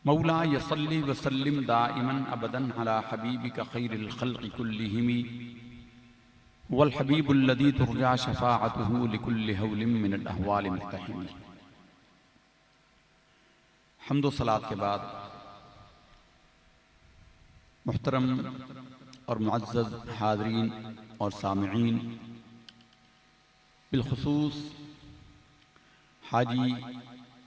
मौला यसल्ली वसल्लिम दाइमन अबदन अला हबीबिका खैरिल खल्क़ि कुल्लिहिम वल हबीबुल्लज़ी तुरजा शफ़ाअतुहु लिकुल्लि हौलिम मिनल अहवालि मुक़्तहिम। हम्द व सलात के बाद मुहतरम और मुअज़्ज़ज़ हाज़रीन और सामिईन, बिलख़ुसूस हाजी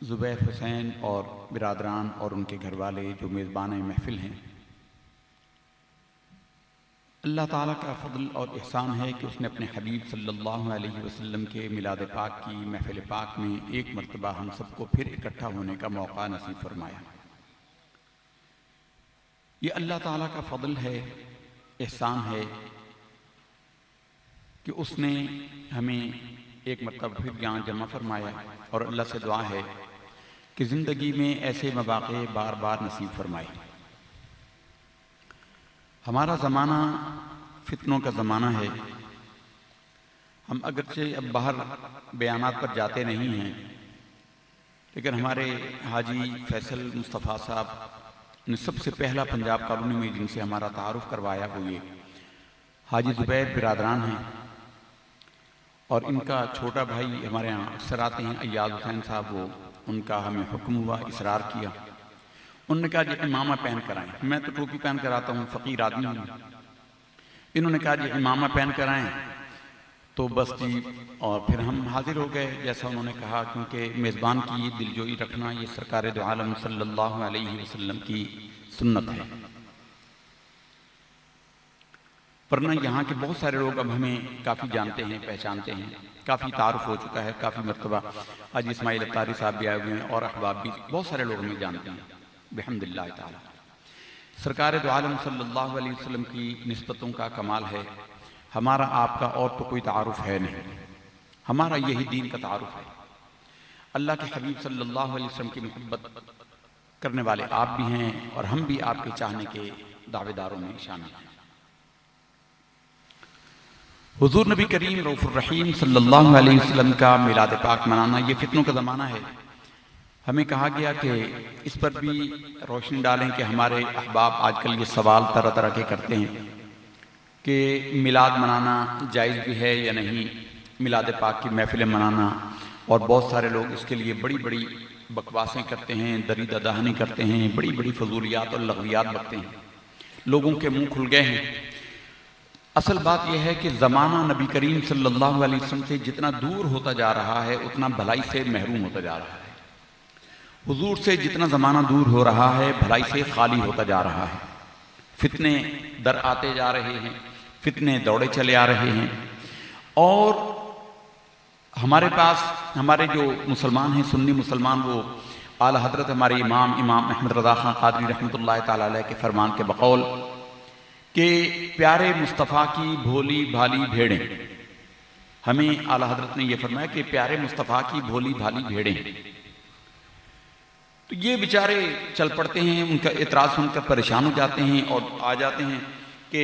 ज़ुबैर हुसैन और बिरादरान और उनके घर वाले जो मेज़बान महफ़िल हैं, अल्लाह ताला का फ़ज़ल और एहसान है कि उसने अपने हबीब सल्लल्लाहु अलैहि वसल्लम के मिलाद पाक की महफ़िल पाक में एक मरतबा हम सबको फिर इकट्ठा होने का मौका नसीब फरमाया। ये अल्लाह ताला का फ़ज़ल है, एहसान है कि उसने हमें एक मरतबा फिर यहाँ जमा फरमाया और अल्लाह से दुआ है कि ज़िंदगी में ऐसे मौक़े बार बार नसीब फरमाए। हमारा ज़माना फितनों का ज़माना है। हम अगरचे अब बाहर बयानात पर जाते नहीं हैं, लेकिन हमारे हाजी फैसल मुस्तफ़ा साहब ने सबसे पहला पंजाब कॉलोनी में जिनसे हमारा तारुफ़ करवाया वो ये हाजी ज़ुबैर बिरादरान हैं, और इनका छोटा भाई हमारे यहाँ अक्सर आते हैं अय्याज़ हुसैन साहब, वो उनका हमें हुक्म हुआ, इसरार किया। उन्होंने कहा जी इमामा पहन कर आएँ। मैं तो टोपी पहन कर आता हूँ, फ़कीर आदमी हूँ। इन्होंने कहा जी इमामा पहन कर आएँ, तो बस जी, और फिर हम हाजिर हो गए जैसा उन्होंने कहा, क्योंकि मेज़बान की ये दिलजोई रखना ये सरकार दो आलम सल्लल्लाहु अलैहि वसल्लम की सुन्नत है। वरना यहाँ के बहुत सारे लोग अब हमें काफ़ी जानते हैं, पहचानते हैं, काफ़ी तारुफ हो चुका है, काफ़ी मरतबा आज इस्माइल अत्तारी साहब भी आए हुए हैं और अहबाब भी बहुत सारे लोग हमें जानते हैं बिहम्दिल्लाह ताला। सरकार दो आलम सल्लल्लाहु अलैहि वसल्लम की निस्बतों का कमाल है। हमारा आपका और तो कोई तारुफ है नहीं, हमारा यही दीन का तारुफ है। अल्लाह के हबीब सल्लल्लाहु अलैहि वसल्लम की मोहब्बत करने वाले आप भी हैं और हम भी आपके चाहने के दावेदारों में शामिल हैं। हुजूर नबी करीम रऊफ़ुर रहीम सल्लल्लाहु अलैहि वसल्लम का मिलाद पाक मनाना ये फितनों का ज़माना है। हमें कहा गया कि इस पर भी रोशनी डालें कि हमारे अहबाब आजकल ये सवाल तरह तरह के करते हैं कि मिलाद मनाना जायज़ भी है या नहीं, मिलाद पाक की महफ़िलें मनाना, और बहुत सारे लोग इसके लिए बड़ी बड़ी बकवासें करते हैं, दरीदा दहानी करते हैं, बड़ी बड़ी फजूलियात और लग़वियात बकते हैं। लोगों के मुँह खुल गए हैं। असल बात यह है कि ज़माना नबी करीम सल्लल्लाहु अलैहि वसल्लम से जितना दूर होता जा रहा है उतना भलाई से महरूम होता जा रहा है। हुजूर से जितना ज़माना दूर हो रहा है भलाई से खाली होता जा रहा है। फितने दर आते जा रहे हैं, फितने दौड़े चले आ रहे हैं, और हमारे पास हमारे जो मुसलमान हैं, सुन्नी मुसलमान, वो आला हज़रत हमारे इमाम अहमद रज़ा ख़ान क़ादरी रहमतुल्लाह ताला अलैह के फरमान के बकौल कि प्यारे मुस्तफ़ा की भोली भाली भेड़ें, हमें आला हज़रत ने यह फरमाया कि प्यारे मुस्तफ़ा की भोली भाली भेड़ें। तो ये बेचारे चल पड़ते हैं, उनका एतराज़ सुनकर परेशान हो जाते हैं और आ जाते हैं कि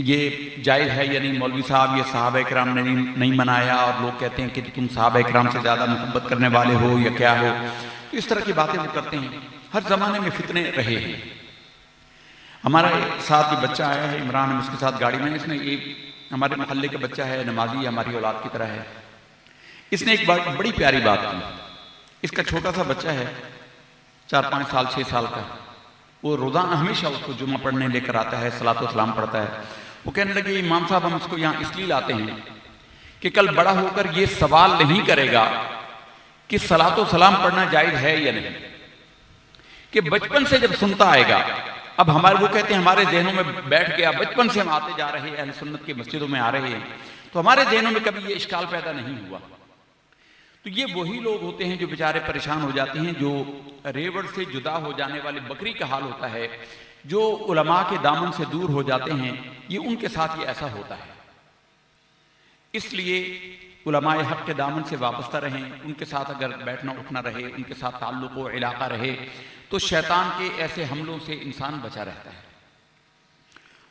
ये जायज़ है या नहीं, मौलवी साहब ये सहाबा इकराम ने नहीं मनाया, और लोग कहते हैं कि तुम सहाबा इकराम से ज़्यादा मोहब्बत करने वाले हो या क्या हो। तो इस तरह की बातें वो करते हैं। हर ज़माने में फितने रहे हैं। हमारे साथ ये बच्चा आया है इमरान, हम उसके साथ गाड़ी में, इसने ये हमारे मोहल्ले का बच्चा है, नमाजी, हमारी औलाद की तरह है। इसने एक बात बड़ी प्यारी बात की। इसका छोटा सा बच्चा है, 4-5 साल 6 साल का, वो रोज़ाना हमेशा उसको जुमा पढ़ने लेकर आता है, सलातो सलाम पढ़ता है। वो कहने लगे इमाम साहब हम इसको यहाँ इसलिए लाते हैं कि कल बड़ा होकर ये सवाल नहीं करेगा कि सलातो सलाम पढ़ना जायज़ है या नहीं, कि बचपन से जब सुनता आएगा। अब हमारे वो कहते हैं हमारे जहनों में बैठ गया, बचपन से हम आते जा रहे हैं, अहले सुन्नत की मस्जिदों में आ रहे हैं, तो हमारे जहनों में कभी ये इश्काल पैदा नहीं हुआ। तो ये वही लोग होते हैं जो बेचारे परेशान हो जाते हैं, जो रेवड़ से जुदा हो जाने वाली बकरी का हाल होता है, जो उलमा के दामन से दूर हो जाते हैं, ये उनके साथ ये ऐसा होता है। इसलिए उलमाए हक़ के दामन से वाबस्ता रहें, उनके साथ अगर बैठना उठना रहे, उनके साथ ताल्लुक़ व इलाक़ा रहे, तो शैतान के ऐसे हमलों से इंसान बचा रहता है।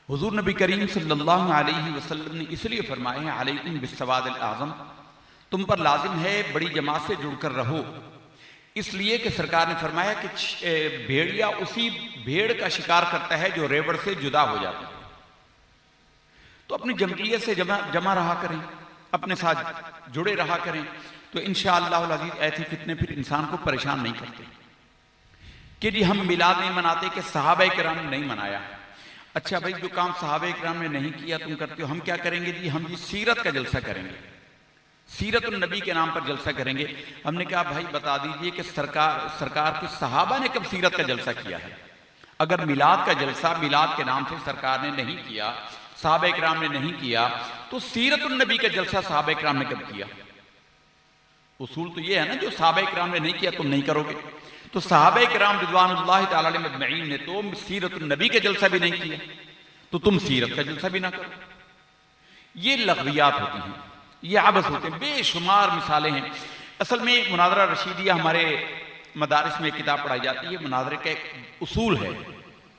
हुज़ूर नबी करीम सल्लल्लाहु अलैहि वसल्लम ने इसलिए फरमाया है अलैकुम बिस्सवादिल आज़म, तुम पर लाजिम है बड़ी जमात से जुड़कर रहो, इसलिए कि सरकार ने फरमाया कि भेड़िया उसी भेड़ का शिकार करता है जो रेवड़ से जुदा हो जाता है। तो अपनी जमईयत से जमा रहा करें, अपने साथ जुड़े रहा करें, तो इंशाअल्लाह अज़ीज़ ऐसे फितने फिर इंसान को परेशान नहीं करते कि जी हम मिलाद नहीं मनाते कि सहाबा किराम ने नहीं मनाया। अच्छा भाई, जो काम सहाबा किराम ने नहीं किया तुम करते हो, हम क्या करेंगे जी? हम जी सीरत का जलसा करेंगे, सीरत उन नबी के नाम पर जलसा करेंगे। हमने कहा भाई बता दीजिए कि सरकार के सहाबा ने कब सीरत का जलसा किया है? अगर मिलाद का जलसा मिलाद के नाम से सरकार ने नहीं किया, सहाबा किराम ने नहीं किया, तो सीरत उन नबी का जलसा सहाबा किराम ने कब किया? उसूल तो ये है ना, जो सहाबा किराम ने नहीं किया तुम नहीं करोगे। तो सहाबा किराम रिज़वानुल्लाहि तआला अलैहिम अजमईन ने तो सीरत उन नबी का जलसा भी नहीं किया, तो तुम सीरत का जलसा भी ना करो। ये लग़वियात होती हैं, ये आबस होते हैं, बेशुमार मिसालें हैं। असल में मुनाज़रा रशीदिया हमारे मदारिस में एक किताब पढ़ाई जाती है, मुनाज़रे का एक उसूल है,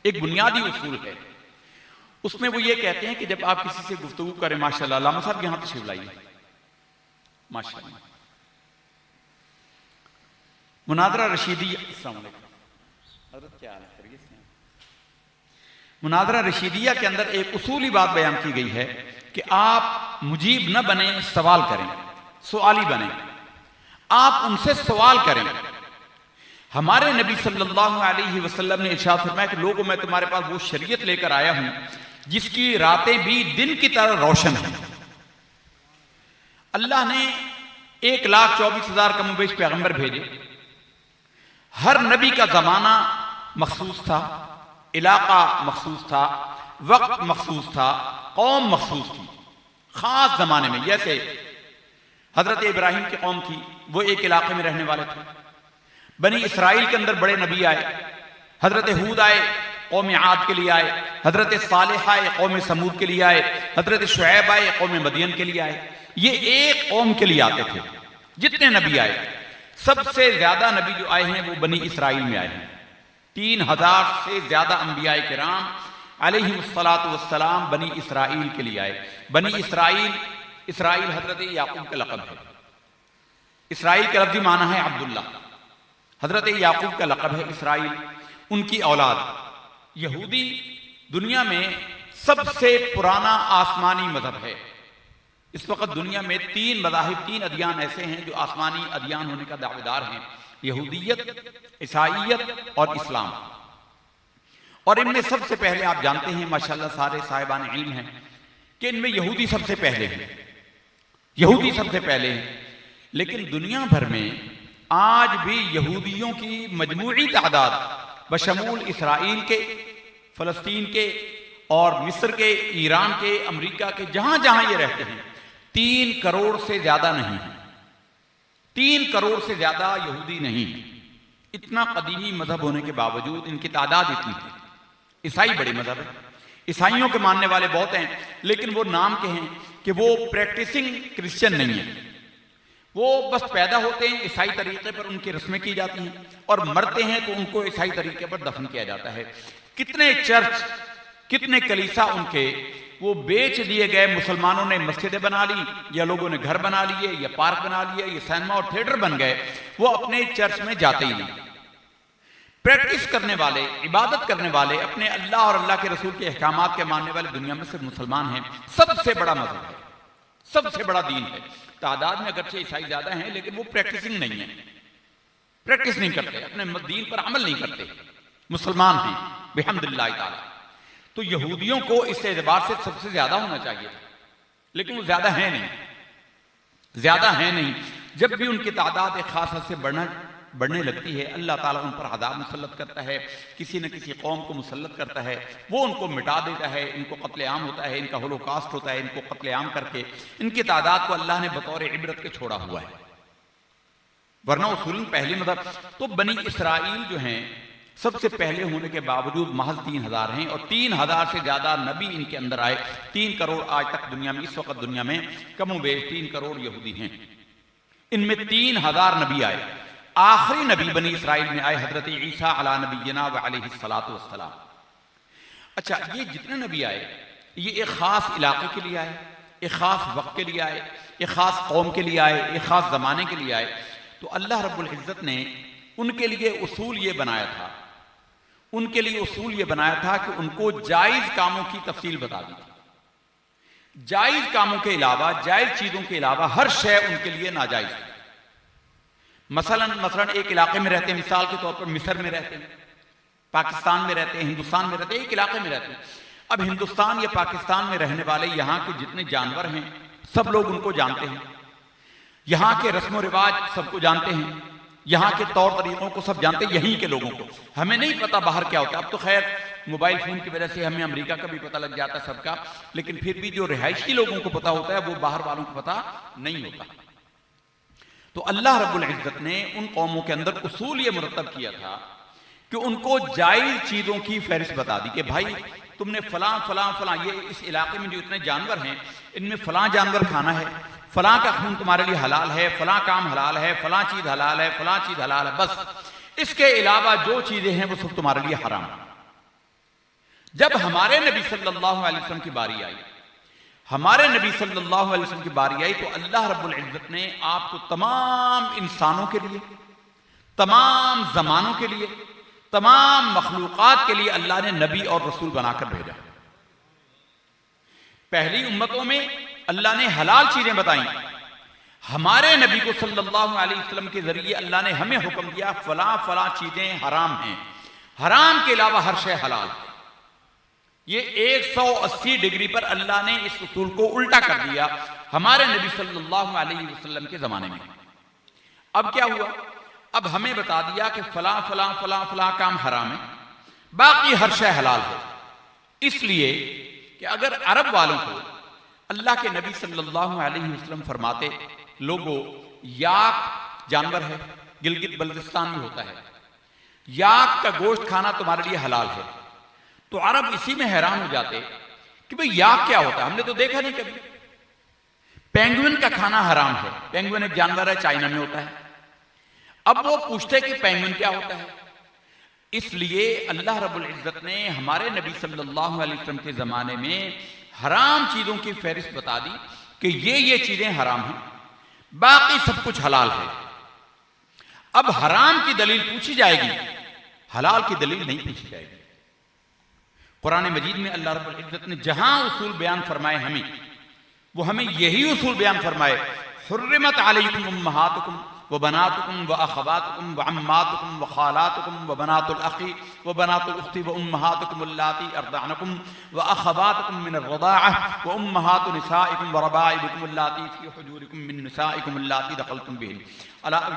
एक बुनियादी उसूल है। उसमें वो ये कहते हैं कि जब आप किसी से गुफ्तगू करें, माशाअल्लाह लामा साहब यहाँ तशरीफ लाइए, माशाअल्लाह, मुनाज़रा रशीदिया, अस्सलाम वालेकुम हज़रत, क्या हाल है? खैरियत से? मुनाज़रा रशीदिया के अंदर एक उसूली बात बयान की गई है कि आप मुजीब न बने, सवाल करें, सवाली बने, आप उनसे सवाल करें। हमारे नबी सल्लल्लाहु अलैहि वसल्लम ने इरशाद फरमाया कि लोगों, मैं तुम्हारे पास वो शरीयत लेकर आया हूं जिसकी रातें भी दिन की तरह रोशन है। अल्लाह ने 1,24,000 कमोबेश पैगंबर भेजे। हर नबी का जमाना मखसूस था, इलाका मखसूस था, वक्त मखसूस था, कौम मखसूस थी। खास जमाने में जैसे हजरत इब्राहिम की कौम थी, वो एक इलाके में रहने वाले थे। बनी इसराइल के अंदर बड़े नबी आए, हजरत हूद आए, कौम आद के लिए आए, हजरत सालेह आए, कौम समूद के लिए आए, हजरत शुएब आए, कौम मदियन के लिए आए। ये एक कौम के लिए आते थे। जितने नबी आए, सबसे ज्यादा नबी जो आए हैं वो बनी इसराइल में आए हैं। 3,000 से ज्यादा अंबियाए किराम अलैहिमुस्सलातु वस्सलाम बनी इसराइल के लिए आए। बनी इसराइल, इसराइल हजरत याकूब का लक़ब है। इसराइल का लफ्ज़ी माना है अब्दुल्ला। हजरत याकूब का लक़ब है इसराइल, उनकी औलाद। यहूदी दुनिया में सबसे पुराना आसमानी मजहब है। इस वक्त दुनिया में 3 मज़ाहिब, 3 अदियान ऐसे हैं जो आसमानी अदियान होने का दावेदार हैं, यहूदियत, ईसाईयत और इस्लाम। और इनमें सबसे पहले आप जानते हैं, माशाअल्लाह सारे साहिबान इल्म हैं, कि इनमें यहूदी सबसे पहले हैं, यहूदी सबसे पहले हैं। लेकिन दुनिया भर में आज भी यहूदियों की मजमूई तादाद बशमूल इसराइल के, फ़लस्तीन के और मिस्र के, ईरान के, अमेरिका के, जहां जहां ये रहते हैं, 3 करोड़ से ज्यादा नहीं है। 3 करोड़ से ज्यादा यहूदी नहीं है। इतना कदीमी मजहब होने के बावजूद इनकी तादाद इतनी है। ईसाई बड़े मजहब है, ईसाइयों के मानने वाले बहुत हैं, लेकिन वो नाम के हैं कि वो प्रैक्टिसिंग क्रिश्चियन नहीं है। वो बस पैदा होते हैं, ईसाई तरीके पर उनकी रस्में की जाती हैं, और मरते हैं तो उनको ईसाई तरीके पर दफन किया जाता है। कितने चर्च, कितने कलीसा उनके वो बेच दिए गए। मुसलमानों ने मस्जिदें बना ली, या लोगों ने घर बना लिए, या पार्क बना लिए, या सिनेमा और थिएटर बन गए। वो अपने चर्च में जाते ही नहीं। प्रैक्टिस करने वाले, इबादत करने वाले, अपने अल्लाह और अल्लाह के रसूल के अहकामात के मानने वाले दुनिया में सिर्फ मुसलमान हैं। सबसे बड़ा मजहब है, सबसे बड़ा दीन है। तादाद में अगरचे ईसाई ज्यादा हैं, लेकिन वो प्रैक्टिसिंग नहीं है, प्रैक्टिस नहीं करते, अपने दीन पर अमल नहीं करते। मुसलमान हैं बिहम्दिल्लाह ताला। तो यहूदियों को इस एतबार से सबसे ज्यादा होना चाहिए, लेकिन वो ज्यादा है नहीं, ज्यादा है नहीं। जब भी उनकी तादाद एक खास हद से बढ़ने लगती है, अल्लाह ताला उन पर अज़ाब मुसल्लत करता है, किसी न किसी कौम को मुसल्लत करता है, वो उनको मिटा देता है, इनको कत्लेआम होता है, इनका होलोकास्ट होता है, इनको कत्लेआम करके इनकी तादाद को अल्लाह ने बतौर इबरत के छोड़ा हुआ है। वरना उसूलन पहली मतलब तो बनी इसराइल जो हैं सबसे पहले होने के बावजूद महज 3,000 हैं, और 3,000 से ज्यादा नबी इनके अंदर आए। 3 करोड़ आज तक दुनिया में, इस वक्त दुनिया में कमोबेश 3 करोड़ यहूदी हैं। इनमें 3,000 नबी आए। आखिरी नबी बनी इसराइल में आए हजरत ईसा अला नबीना व अलैहिस्सलातु वस्सलाम। अच्छा, ये जितने नबी आए ये एक खास इलाके के लिए आए, एक खास वक्त के लिए आए, एक खास कौम के लिए आए, एक खास जमाने के लिए आए। तो अल्लाह रब्बुल इज्जत ने उनके लिए उसूल ये बनाया था, उनके लिए उसूल ये बनाया था कि उनको जायज कामों की तफसील बता दी। जायज कामों के अलावा, जायज चीजों के अलावा हर शय उनके लिए नाजायज है। मसलन एक इलाके में रहते हैं, मिसाल के तौर पर मिस्र में रहते हैं, पाकिस्तान में रहते हैं, हिंदुस्तान में रहते हैं, एक इलाके में रहते हैं। अब हिंदुस्तान या पाकिस्तान में रहने वाले यहाँ के जितने जानवर हैं सब लोग उनको जानते हैं, यहाँ के रस्म रिवाज सबको जानते हैं, यहाँ के तौर तरीकों को सब जानते हैं, यहीं के लोगों को। हमें नहीं पता बाहर क्या होता है। अब तो खैर मोबाइल फोन की वजह से हमें अमेरिका का भी पता लग जाता है सबका, लेकिन फिर भी जो रिहायशी लोगों को पता होता है वो बाहर वालों को पता नहीं होता। तो अल्लाह रब्बुल इज्जत ने उन कौमों के अंदर उसूल ये मुरतब किया था कि उनको जायज चीजों की फहरिस्त बता दी कि भाई तुमने फलां फलां फलां, ये इस इलाके में जो इतने जानवर हैं इनमें फलां जानवर खाना है, फलां का खून तुम्हारे लिए हलाल है, फलां काम हलाल है, फलां चीज हलाल है, फलां चीज हलाल है, बस इसके अलावा जो चीजें हैं वो सब तुम्हारे लिए हराम। जब हमारे नबी सल्लल्लाहु अलैहि वसल्लम की बारी आई, हमारे नबी सल्लल्लाहु अलैहि वसल्लम की बारी आई, तो अल्लाह रब्बुल इज्जत ने आपको तमाम इंसानों के लिए, तमाम जमानों के लिए, तमाम मखलूकात के लिए अल्लाह ने नबी और रसूल बनाकर भेजा। पहली उम्मतों में अल्लाह ने हलाल चीजें बताई, हमारे नबी को सल्लल्लाहु अलैहि वसल्लम के जरिए अल्लाह ने हमें हुक्म दिया फला फला चीजें हराम हैं, हराम के अलावा हर शय हलाल है। ये 180 डिग्री पर अल्लाह ने इस उसूल को उल्टा कर दिया हमारे नबी सल्लल्लाहु अलैहि वसल्लम के जमाने में। अब क्या हुआ, अब हमें बता दिया कि फला फला फला फला काम हराम है, बाकी हर शय हलाल है। इसलिए कि अगर अरब वालों को अल्लाह के नबी सल्लल्लाहु अलैहि वसल्लम फरमाते, लोगों याक जानवर है, गिलगित बल्तिस्तान में होता है, याक का गोश्त खाना तुम्हारे लिए हलाल है, तो अरब इसी में हैरान हो जाते कि भाई याक क्या होता है, हमने तो देखा नहीं कभी। पेंगुइन का खाना हराम है, पेंगुइन एक जानवर है, चाइना में होता है। अब वो पूछते कि पेंगुइन क्या होता है। इसलिए अल्लाह रब्बुल इज्जत ने हमारे नबी सल्लल्लाहु अलैहि वसल्लम के जमाने में हराम चीजों की फहरिस्त बता दी कि ये चीजें हराम हैं, बाकी सब कुछ हलाल है। अब हराम की दलील पूछी जाएगी, हलाल की दलील नहीं पूछी जाएगी। कुरान मजीद में अल्लाह रब्बुल इज्जत ने जहां उसूल बयान फरमाए हमें, वो हमें यही उसूल बयान फरमाए, हुर्रिमत अलैकुम उम्महातुकुम व बनातुकुम व अखवातुकुम व अम्मातुकुम व खालातुकुम व बनातुल अखी व बनातुल उख्ती व उम्महातुकुम अल्लाती अर्दअनकुम व अखवातुकुम मिन अर्रदाअह व उम्महातु निसाइकुम व रबाइबुकुम अल्लाती फी हुजूरिकुम मिन निसाइकुम अल्लाती दखलतुम बिहिन।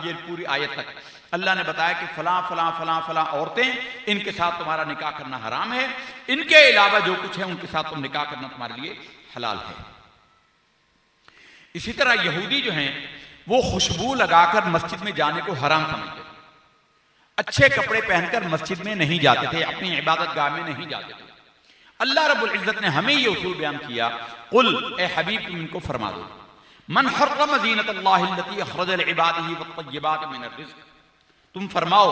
ये पूरी आयत तक अल्लाह ने बताया कि फला फला फला फला औरतें, इनके साथ तुम्हारा निकाह करना हराम है, इनके अलावा जो कुछ है उनके साथ तुम निकाह करना तुम्हारे लिए हलाल है। इसी तरह यहूदी जो हैं वो खुशबू लगाकर मस्जिद में जाने को हराम समझते थे, अच्छे कपड़े पहनकर मस्जिद में नहीं जाते थे, अपनी इबादत गाह में नहीं जाते थे। अल्लाह रब्बुल इज्जत ने हमें ये उसूल बयान किया, कुल ए हबीब तुम इनको फरमा दो, मन हर्रम ज़ीनतल्लाहि अल्लती अखरज लिइबादिही वत्तय्यिबाति मिनर रिज़्क़, तुम फरमाओ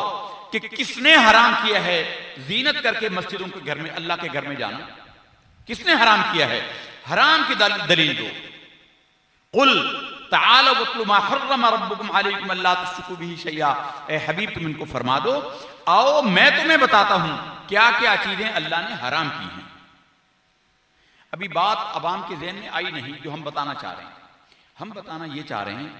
कि किसने हराम किया है जीनत करके मस्जिदों के घर में, अल्लाह के घर में जाना, किसने हराम किया है? हराम की दलील दो। कुल तालो वत्लु मा हर्रम रब्बुकुम अलैकुम अल्ला तुश्रिकू बिही शैया, ए हबीब तुम इनको फरमा दो, आओ मैं तुम्हें बताता हूं क्या क्या चीजें अल्लाह ने हराम की हैं। अभी बात अवाम के ज़हन में आई नहीं जो हम बताना चाह रहे हैं। हम बताना ये चाह रहे हैं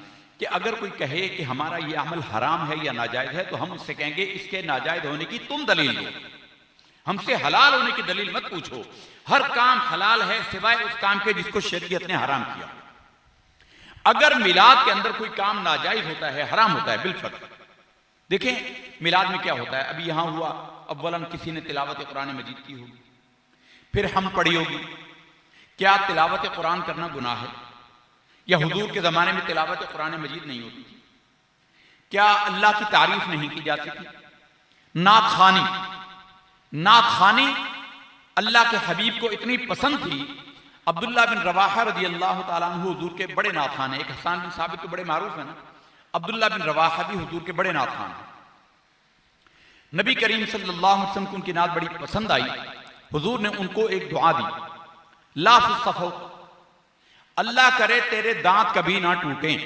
कि अगर कोई कहे कि हमारा ये अमल हराम है या नाजायज है, तो हम उससे कहेंगे इसके नाजायज होने की तुम दलील दो, हमसे हलाल होने की दलील मत पूछो। हर काम हलाल है सिवाय उस काम के जिसको शरीयत ने हराम किया। अगर मिलाद के अंदर कोई काम नाजायज होता है, हराम होता है बिलफर्ज, देखें मिलाद में क्या होता है। अभी यहां हुआ, अव्वलन किसी ने तिलावत कुरान मजीद की होगी, फिर हम पढ़ी होगी। क्या तिलावत कुरान करना गुनाह है? या हुजूर के जमाने में तिलावत कुरान मजीद नहीं होती थी? क्या अल्लाह की तारीफ नहीं की जाती थी? नात खानी अल्लाह के हबीब को इतनी पसंद थी। अब्दुल्ला बिन रवाहा रज़ी अल्लाह ताला अन्हु हुजूर के बड़े नात खान हैं। एक हसन बिन साबित तो बड़े मारूफ है ना, अब्दुल्ला बिन रवाहा भी हुजूर के बड़े नात खान हैं। नबी करीम सल्लल्लाहु अलैहि वसल्लम को उनकी नात बड़ी पसंद आई। हुजूर ने उनको एक दुआ दी, ला फिस्सफ़ो, अल्लाह करे तेरे दांत कभी ना टूटें,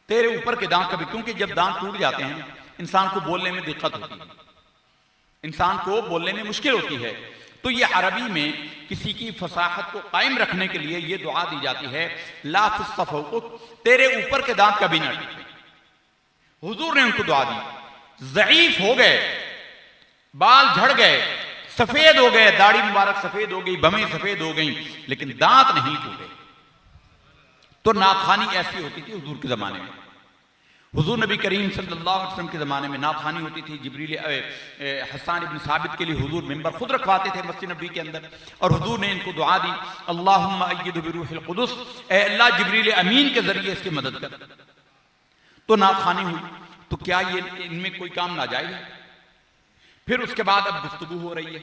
तेरे ऊपर के दांत कभी, क्योंकि जब दांत टूट जाते हैं इंसान को बोलने में दिक्कत होती है, इंसान को बोलने में मुश्किल होती है। तो ये अरबी में किसी की फसाहत को कायम रखने के लिए ये दुआ दी जाती है, ला तुस्सफ़ुक, तेरे ऊपर के दांत कभी ना टूटे। हुजूर ने उनको दुआ दी, ज़ईफ हो गए, बाल झड़ गए, सफेद हो गए, दाढ़ी मुबारक सफेद हो गई, भवें सफेद हो गई, लेकिन दांत नहीं टूटे। तो नाखानी ऐसी होती थी हुजूर के जमाने में। हुजूर नबी करीम सल्लल्लाहु अलैहि वसल्लम के ज़माने में नाखानी होती थी। जिब्रील हसन इब्न साबित के लिए हुजूर मिंबर खुद रखवाते थे मस्जिद नबी के अंदर, और हुजूर ने इनको दुआ दी, अल्लाहुम्मा अय्यिदहु बिरूहिल कुदुस, ए अल्लाह जिब्रील अमीन के जरिए इसकी मदद कर। तो नाखानी हुई, तो क्या ये इनमें कोई काम नाजायज है? फिर उसके बाद अब गुफ्तगू हो रही है,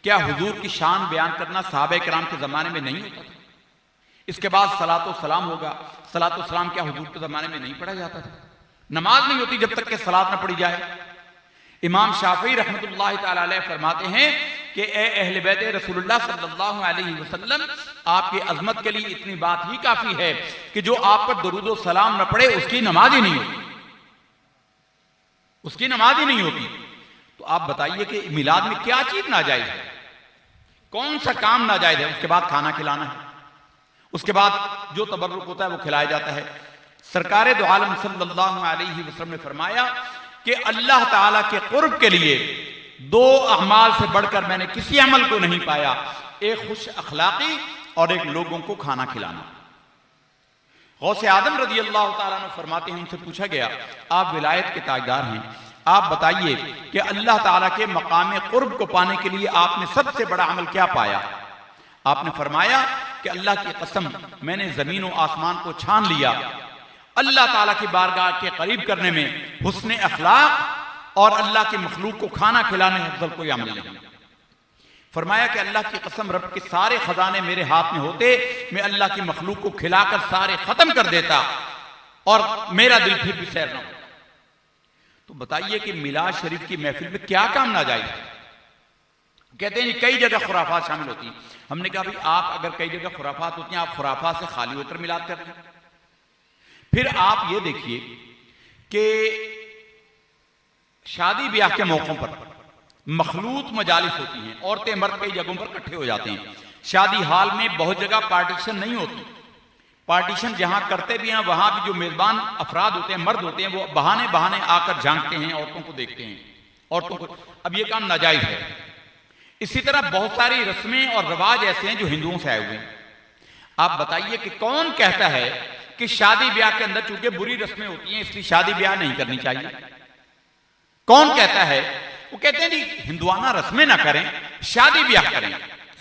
क्या हुजूर की शान बयान करना सहाबा किराम के ज़माने में नहीं होता था? इसके बाद सलातो सलाम होगा, सलातो सलाम क्या हुजूर के ज़माने में नहीं पढ़ा जाता था? नमाज नहीं होती जब तक कि सलात ना पढ़ी जाए। इमाम शाफी रहमतुल्लाह तआला अलैह फरमाते हैं कि ए अहले बैत रसूलुल्लाह सल्लल्लाहु अलैहि वसल्लम, आपकी अजमत के लिए इतनी बात ही काफी है कि जो आप पर दरूद व सलाम न पढ़े उसकी नमाज ही नहीं होती, उसकी नमाज ही नहीं होती। तो आप बताइए कि मिलाद में क्या चीज नाजायज है, कौन सा काम नाजायज है? उसके बाद खाना खिलाना है, उसके बाद जो तबर्रुक होता है वो खिलाया जाता है। सरकारे दो आलम सल्लल्लाहु अलैहि वसल्लम ने फरमाया कि अल्लाह ताला के कुर्ब के लिए दो अमाल से बढ़कर मैंने किसी अमल को नहीं पाया, एक खुश अखलाकी और एक लोगों को खाना खिलाना। गौसे आदम रजी अल्लाह ताला अन्हु फरमाते हैं, उनसे पूछा गया, आप विलायत के ताजदार हैं, आप बताइए कि अल्लाह ताला के मकाम कुर्ब को पाने के लिए आपने सबसे बड़ा अमल क्या पाया? आपने फरमाया कि अल्लाह की कसम, मैंने जमीन और आसमान को छान लिया, अल्लाह ताला की बारगाह के करीब करने में हुस्न अखलाक और अल्लाह के मखलूक को खाना खिलाने में अफजल कोई अमल नहीं। फरमाया कि अल्लाह की कसम, रब के सारे खजाने मेरे हाथ में होते, मैं अल्लाह की मखलूक को खिलाकर सारे खत्म कर देता और मेरा दिल फिर भी सैर न होता। तो बताइए कि मिलाद शरीफ की महफिल में क्या काम नाजायज है? कहते हैं कई जगह खुराफात शामिल होती हैं। हमने कहा भाई आप अगर कई जगह खुराफात होती हैं, आप खुराफात से खाली होकर मिलाद कर रहे हैं। फिर आप ये देखिए कि शादी ब्याह के मौकों पर मखलूत मजालिस होती हैं, औरतें मर्द कई जगहों पर इकट्ठे हो जाते हैं। शादी हाल में बहुत जगह पार्टीशन नहीं होती, पार्टीशन जहां करते भी हैं वहां भी जो मेजबान अफराद होते हैं, मर्द होते हैं, वो बहाने बहाने आकर झांकते हैं, औरतों को देखते हैं, औरतों को। अब ये काम नाजायज है। इसी तरह बहुत सारी रस्में और रिवाज ऐसे हैं जो हिंदुओं से आए हुए हैं। आप बताइए कि कौन कहता है कि शादी ब्याह के अंदर चूंकि बुरी रस्में होती हैं इसलिए शादी ब्याह नहीं करनी चाहिए? कौन कहता है? वो कहते हैं जी हिंदुआना रस्में ना करें, शादी ब्याह करें,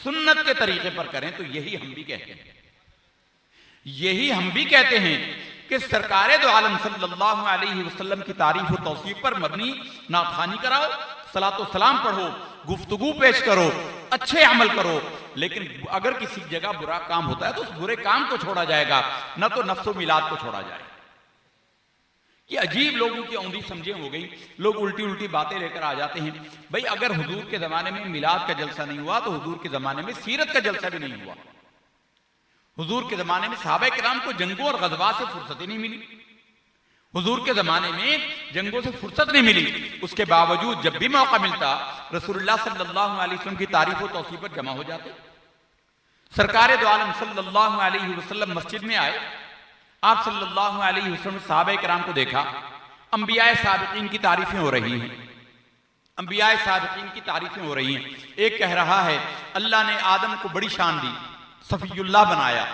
सुन्नत के तरीके पर करें। तो यही हम भी कहते हैं, यही हम भी कहते हैं कि सरकारे दो आलम सल्लल्लाहु अलैहि वसल्लम की तारीफ और तौसीफ पर मबनी नाथानी कराओ, सलातो सलाम पढ़ो, गुफ्तगू पेश करो, अच्छे अमल करो। लेकिन अगर किसी जगह बुरा काम होता है तो उस बुरे काम को छोड़ा जाएगा, न तो नफ्सो मिलाद को छोड़ा जाएगा। ये अजीब लोगों की औंधी समझे हो गई, लोग उल्टी उल्टी बातें लेकर आ जाते हैं। भाई अगर हुजूर के जमाने में मिलाद का जलसा नहीं हुआ तो हुजूर के जमाने में सीरत का जलसा भी नहीं हुआ। हुजूर के जमाने में सहाबा किराम को जंगों और गज़वा से फुर्सत ही नहीं मिली, हुजूर के जमाने में जंगों से फुर्सत नहीं मिली। उसके बावजूद जब भी मौका मिलता रसूलुल्लाह सल्लल्लाहु अलैहि वसल्लम की तारीफ और तौसीफ पर जमा हो जाते। सरकारे दो आलम सल्लल्लाहु अलैहि वसल्लम मस्जिद में आए, आप सल्लल्लाहु अलैहि वसल्लम सहाबा किराम को देखा, अंबियाए साबिकीन की तारीफें हो रही हैं, अंबियाए साबिकीन की तारीफें हो रही हैं। एक कह रहा है अल्लाह ने आदम को बड़ी शान दी, सफीउल्लाह बनाया।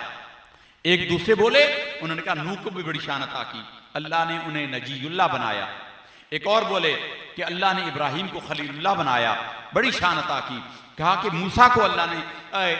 एक दूसरे बोले, उन्होंने कहा नूह को भी बड़ी शान अता की, अल्लाह ने उन्हें नजीयुल्लाह बनाया। एक और बोले कि अल्लाह ने इब्राहिम को खलीलुल्लाह बनाया, बड़ी शान अता की। कहा कि मूसा को अल्लाह ने,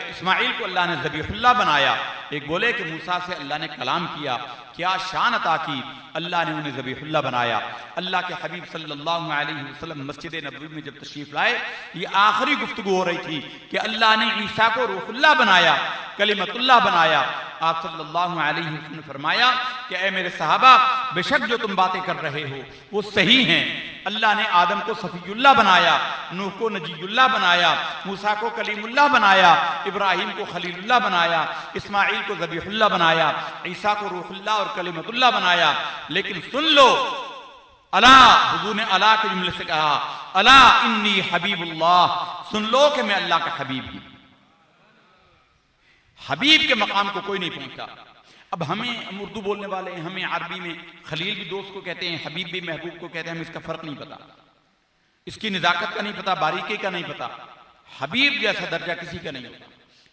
इस्माइल को अल्लाह ने ज़बीहुल्लाह बनाया। एक बोले कि मूसा से अल्लाह ने कलाम किया, क्या शान अता की, अल्लाह ने उन्हें ज़बीहुल्लाह बनाया। अल्लाह के हबीब सल्लल्लाहु अलैहि वसल्लम मस्जिद नबवी में जब तशरीफ लाए, ये आखिरी गुफ्तगू हो रही थी कि अल्लाह ने ईसा को रूहुल्लाह बनाया, कलिमतुल्लाह बनाया। आप सल्लल्लाहु अलैहि वसल्लम ने फरमाया कि ऐ मेरे सहाबा, बेशक जो तुम बातें कर रहे हो वो सही हैं। अल्लाह ने आदम को सफीउल्लाह बनाया, नूह को नजीयुल्लाह बनाया, मूसा को कलीमुल्लाह बनाया, इब्राहिम को खलीलुल्लाह बनाया, इस्माइल को ज़बीहुल्लाह बनाया, ईसा को रूहुल्लाह और कलिमतुल्लाह बनाया। लेकिन सुन लो, अला, हुजूर ने अला के जुमले से कहा, अला इन्नी हबीबुल्लाह, सुन लो कि मैं अल्लाह का हबीब हूं। हबीब के मकाम को कोई नहीं पहुंचता। अब हम उर्दू बोलने वाले हैं, हमें अरबी में खलील भी दोस्त को कहते हैं, हबीब भी महबूब को कहते हैं, हमें इसका फर्क नहीं पता, इसकी निजाकत का नहीं पता, बारीकी का नहीं पता। हबीब जैसा दर्जा किसी का नहीं होता।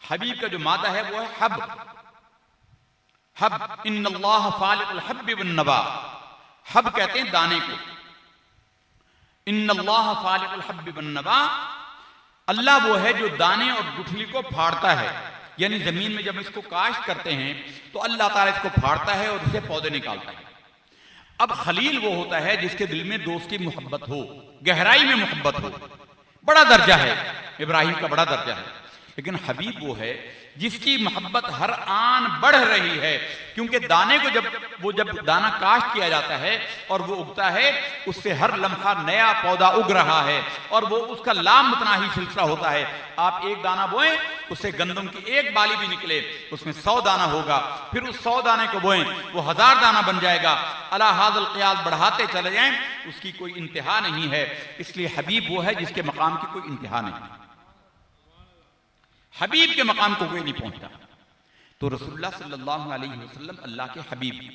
हबीब का जो मादा है वो है हब। हब इन्नल्लाह फालिकुल हब्बि वन नवा, हब कहते हैं दाने को। इन्नल्लाह फालिकुल हब्बि वन नवा, अल्लाह वो है जो दाने और गुठली को फाड़ता है। यानी जमीन में जब इसको काश्त करते हैं तो अल्लाह ताला इसको फाड़ता है और इसे पौधे निकालता है। अब खलील वो होता है जिसके दिल में दोस्त की मोहब्बत हो, गहराई में मोहब्बत हो, बड़ा दर्जा है, इब्राहिम का बड़ा दर्जा है। लेकिन हबीब वो है जिसकी मोहब्बत हर आन बढ़ रही है, क्योंकि दाने को जब दाना काश्त किया जाता है और वो उगता है, उससे हर लम्हा नया पौधा उग रहा है और वो उसका लामतनाही सिलसिला होता है। आप एक दाना बोएं, उससे गंदम की एक बाली भी निकले, उसमें 100 दाना होगा, फिर उस 100 दाने को बोएं, वो 1000 दाना बन जाएगा। अला हाज़िल क़ियास बढ़ाते चले जाएं, उसकी कोई इंतहा नहीं है। इसलिए हबीब वो है जिसके मकाम की कोई इंतहा नहीं। हबीब के मकाम को कोई नहीं पहुंचता। तो रसूलुल्लाह सल्लल्लाहु अलैहि वसल्लम अल्लाह के हबीब हैं।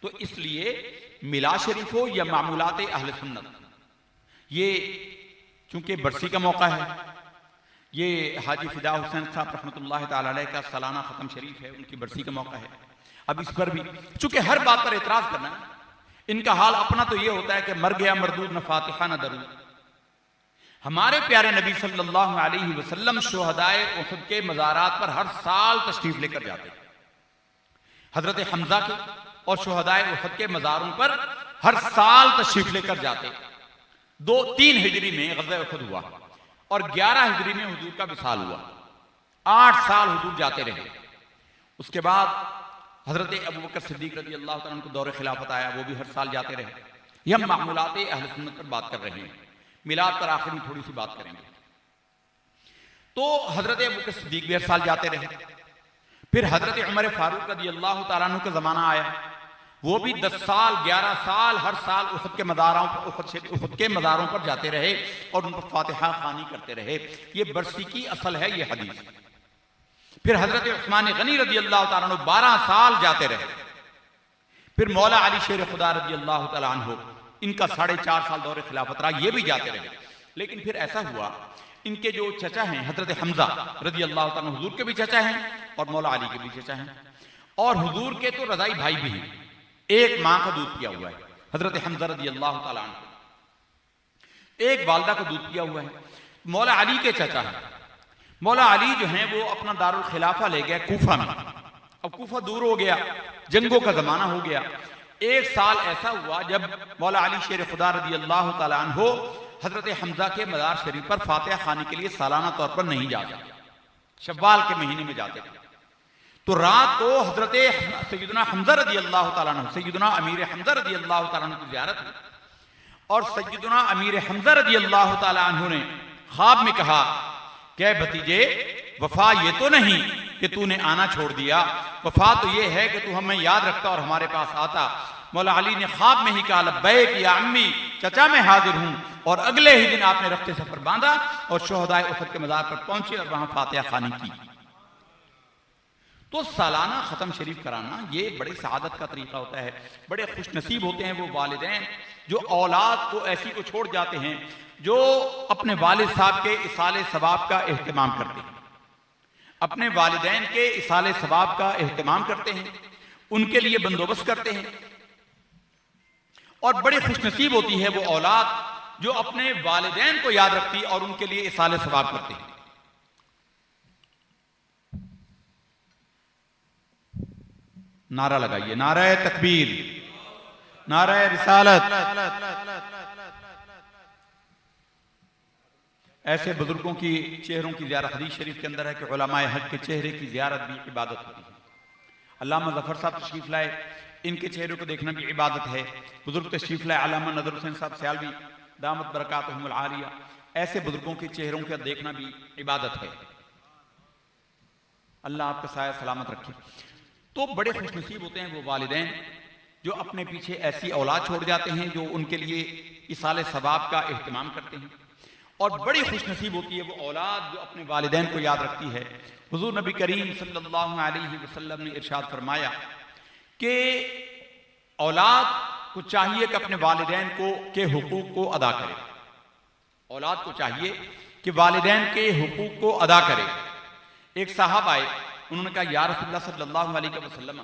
तो इसलिए मिलाद शरीफ हो या मामूलात अहले सुन्नत, ये चूंकि बरसी का मौका है, ये हाजी फिदा हुसैन साहब रहमतुल्लाह ताला अलैह का सालाना ख़त्म शरीफ है, उनकी बरसी का मौका है। अब इस पर भी चूंकि हर बात पर एतराज़ करना है, इनका हाल अपना तो ये होता है कि मर गया मरदूद, न फातिहा न दरूद। हमारे प्यारे नबी सल्लल्लाहु अलैहि वसल्लम शुहदाए उहद के मज़ारात पर हर साल तशरीफ लेकर जाते। हजरत हमजा के और शुहदाए उहद के मज़ारों पर हर साल तशरीफ लेकर जाते। 3 हिजरी में ग़ज़वा उहद हुआ और 11 हिजरी में हुजूर का विसाल हुआ। 8 साल हुजूर जाते रहे। उसके बाद हजरत अबू बकर सिद्दीक रज़ी अल्लाह तआला अन्हु को दौरे खिलाफत आया, वो भी हर साल जाते रहे। ये हम मामूलात अहले सुन्नत पर बात कर रहे हैं। मिलाद पर आखिर में थोड़ी सी बात करेंगे। तो हजरत अबू बकर सिद्दीक भी हर साल जाते रहे। फिर हजरत उमर फारूक रज़ी अल्लाह तआला अन्हु का जमाना आया, वो भी 10 साल 11 साल हर साल उहद के मज़ारों पर जाते रहे और उन पर फातिहा खानी करते रहे। ये बरसी की असल है ये हदीस। फिर हजरत उस्मान गनी रज़ी अल्लाह तआला अन्हु 12 साल जाते रहे। फिर मौला अली शेर खुदा रज़ी अल्लाह तआला अन्हु, इनका 4.5 साल दौरे खिलाफत रहा, ये भी जाते रहे। लेकिन फिर ऐसा हुआ, इनके जो चचा हैं हजरत हमजा रज़ी अल्लाह तआला हुजूर के भी चचा हैं और मौला अली के भी चचा हैं, और हुजूर के तो रज़ाई भाई भी हैं, एक माँ का दूध पिया हुआ है हजरत हमजा रज़ी अल्लाह तआला अन्हु, एक वालदा को दूध पिया हुआ है। मौला अली के चचा हैं। मौला अली जो हैं वो अपना दारुल खिलाफा ले गया कूफा में। अब कूफा दूर हो गया, जंगों का जमाना हो गया। एक साल ऐसा हुआ जब मौला अली शेर खुदा रज़ी अल्लाह तआला अन्हु हजरत हमजा के मज़ार शरीफ पर फातिहा खाने के लिए सालाना तौर पर नहीं जाते, शव्वाल के महीने में जाते थे। तो रात को हजरत सैयदना हमजा रज़ी अल्लाह तआला अन्हु, सैयदना अमीर हमजा रज़ी अल्लाह तआला अन्हु की ज़ियारत हुई और सैयदना अमीर हमजा रज़ी अल्लाह तआला अन्हु ने ख्वाब में कहा कि भतीजे, वफा ये तो नहीं कि तूने आना छोड़ दिया, वफा तो ये है कि तू हमें याद रखता और हमारे पास आता। मौला अली ने ख्वाब में ही कहा, लब्बैक या अम्मी, चचा मैं हाजिर हूं। और अगले ही दिन आपने रफ्ते सफर बांधा और शुहदाए उहद के मज़ार पर पहुंचे और वहां फातिहा खानी की। तो सालाना ख़त्म शरीफ कराना ये बड़ी सआदत का तरीका होता है। बड़े खुश नसीब होते हैं वो वालिदैन जो औलाद को ऐसी को छोड़ जाते हैं जो अपने वालिद साहब के इसाले सवाब का एहतमाम करते हैं, अपने वालिदैन के इसाले सवाब का एहतमाम करते हैं, उनके लिए बंदोबस्त करते हैं। और बड़ी खुशनसीब होती है वो औलाद जो अपने वालिदैन को याद रखती और उनके लिए इसाले सवाब करते हैं। नारा लगाइए, नारा तकबीर, नारा रिसालत। ऐसे बुजुर्गों की चेहरों की ज़ियारत हदीस शरीफ के अंदर है कि उलमाए हज के चेहरे की ज़ियारत भी इबादत होती है। अल्लामा ज़फ़र साहब तशरीफ़ लाए, इनके चेहरे को देखना भी इबादत है। बुजुर्ग तशरीफ़ लाए अल्लामा नज़र हुसैन साहब सियालवी दामत बरकातहुमुल आलिया, ऐसे बुजुर्गों के चेहरों का देखना भी इबादत है। अल्लाह आपका साया सलामत रखे। तो बड़े खुशनसीब होते हैं वो वालिदैन जो अपने पीछे ऐसी औलाद छोड़ जाते हैं जो उनके लिए इसाले सवाब का एहतमाम करते हैं, और बड़ी खुशनसीब होती है वो औलाद जो अपने वालिदैन को याद रखती है। हुजूर नबी करीम सल्लल्लाहु अलैहि वसल्लम ने इरशाद फरमाया कि औलाद को चाहिए कि अपने वालिदैन के हुकूक को अदा करे। औलाद को चाहिए कि वालिदैन के हुकूक को अदा करे। एक साहब आए, उन्होंने कहा या रसूलुल्लाह सल्लल्लाहु अलैहि वसल्लम,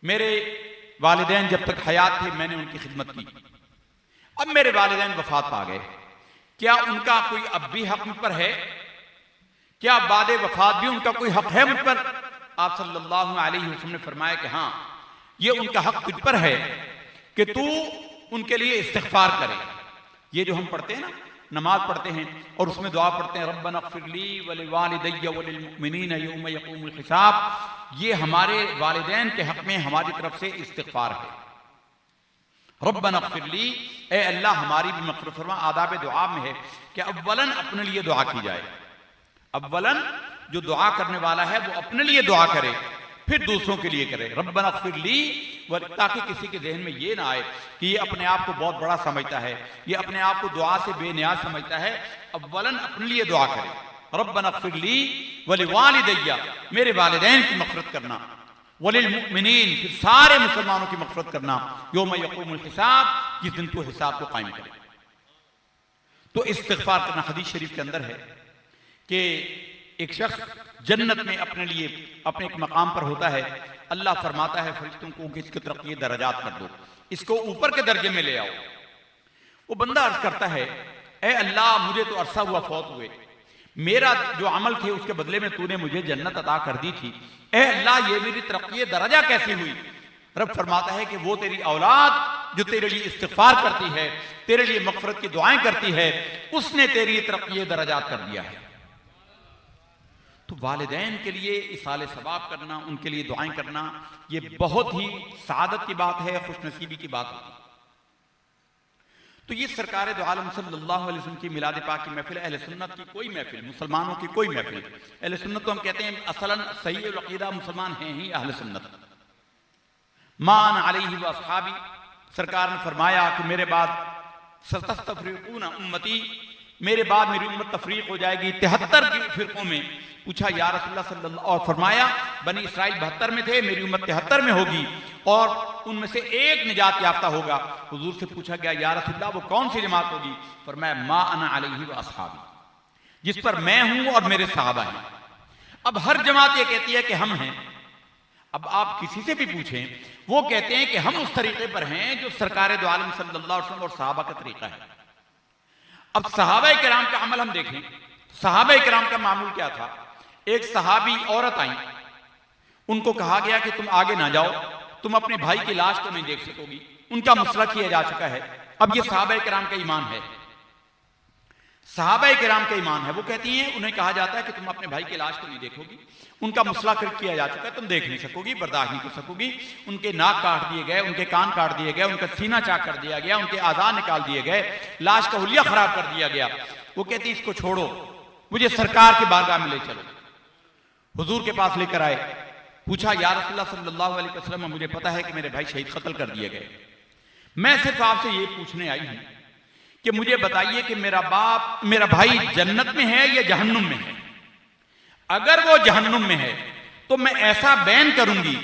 मेरे वालिदैन जब तक हयात थे मैंने उनकी खिदमत की, अब मेरे वालिदैन वफात पा गए, क्या उनका कोई अब भी हक मुझ पर है? क्या बाद वफात भी उनका कोई हक है मुझ पर? आप सल्लल्लाहु अलैहि वसल्लम ने फरमाया कि हाँ, ये उनका हक तुझ पर है कि तू उनके लिए इस्तिग़फ़ार करे। ये जो हम पढ़ते हैं ना, नमाज पढ़ते हैं और उसमें दुआ पढ़ते हैं रब्बना इग़फ़िरली वलिवालिदैया वलिलमुमिनीना यौम यक़ूमुल हिसाब, ये हमारे वालिदैन के हक में हमारी तरफ से इस्तिग़फ़ार है। रब्बना इग़फ़िरली, ए अल्लाह हमारी भी मग़फ़िरत फरमा। आदाब दुआ में है कि अव्वलन अपने लिए दुआ की जाए। अव्वलन जो दुआ करने वाला है वो अपने लिए दुआ करे, फिर दूसरों के लिए करे। रब्बना इग़फ़िरली, ताकि किसी के ज़हन में ये ना आए कि ये अपने आप को बहुत बड़ा समझता है, ये अपने आप को दुआ से बेनियाज समझता है। अव्वलन अपने लिए दुआ करे, रब्बना इग़फ़िरली वलिवालिदैया, मेरे वालिदैन की मग़फ़िरत करना, वलिलमुमिनीन, फिर सारे मुसलमानों की मग़फ़िरत करना, यौम यक़ूमुल हिसाब, जिस दिन तू हिसाब को कायम करे। तो इस्तिग़फ़ार करना हदीस शरीफ के अंदर है कि एक शख्स जन्नत में अपने लिए अपने एक मकाम पर होता है, अल्लाह फरमाता है फरिश्तों को कि इसकी तरक्की दर्जात कर दो, इसको ऊपर के दर्जे में ले आओ। वो बंदा अर्ज करता है, ए अल्लाह मुझे तो अरसा हुआ फौत हुए, मेरा जो अमल थे उसके बदले में तूने मुझे जन्नत अता कर दी थी, ए अल्लाह ये मेरी तरक्की दर्जा कैसे हुई? रब फरमाता है कि वो तेरी औलाद जो तेरे लिए इस्तिग़फ़ार करती है, तेरे लिए मग़फ़िरत की दुआएं करती है, उसने तेरी तरक्की दर्जात कर दिया है। तो वालिदैन के लिए इसाले सवाब करना, उनके लिए दुआएं करना, ये बहुत ही सादत की बात है, खुशनसीबी की बात होती है। तो ये सरकार दो आलम सल्लल्लाहु अलैहि वसल्लम की मिलाद पाक की महफिल, अहले सुन्नत की कोई महफिल, मुसलमानों की कोई महफिल। अहले सुन्नत को हम कहते हैं असलन सही अक़ीदा मुसलमान हैं ही अहले सुन्नत। मान अलैहि व अस्हाबी, सरकार ने फरमाया कि मेरे बाद सतस्तफ़रीक़ून उम्मती, मेरे बाद मेरी उम्मत तफरीक हो जाएगी 73 की फिरकों में। पूछा या रसूलुल्लाह सल्लल्लाहु, और फरमाया बनी इसराइल 72 में थे, मेरी उम्मत 73 में होगी और उनमें से एक निजात याफ्ता होगा। हुजूर से पूछा गया या रसूलुल्लाह वो कौन सी जमात होगी? फरमाया मा अना अलैहि व अस्हाबी, जिस पर मैं हूं और मेरे सहाबा हैं। अब हर जमात ये कहती है कि हम हैं। अब आप किसी से भी पूछें, वो कहते हैं कि हम उस तरीके पर हैं जो सरकार दो आलम सल्लल्लाहु अलैहि वसल्लम और सहाबा का तरीका है। अब सहाबा किराम का अमल हम देखें, सहाबा किराम का मामूल क्या था? एक सहाबी औरत आई, उनको कहा गया कि तुम आगे ना जाओ, तुम अपने भाई की लाश को नहीं देख सकोगी। उनका मसला किया जा चुका है। अब ये सहाबा किराम का ईमान है, सहाबा किराम का ईमान है। वो कहती हैं, उन्हें कहा जाता है कि तुम अपने भाई की लाश को नहीं देखोगी, उनका मसला किया जा चुका है, तुम देख नहीं सकोगी, बर्दाश्त नहीं कर सकोगी। उनके नाक काट दिए गए, उनके कान काट दिए गए, उनका सीना चाक कर दिया गया, उनके आज़ाद निकाल दिए गए, लाश का हुलिया खराब कर दिया गया। वो कहती इसको छोड़ो, मुझे सरकार की बारगाह में ले चलो। हुजूर के पास लेकर आए, पूछा या रसूलुल्लाह सल्लल्लाहु अलैहि वसल्लम, मुझे पता है कि मेरे भाई शहीद कत्ल कर दिए गए, मैं सिर्फ आपसे ये पूछने आई हूं कि मुझे बताइए कि मेरा भाई जन्नत में है या जहन्नुम में है? अगर वो जहन्नुम में है तो मैं ऐसा बैन करूंगी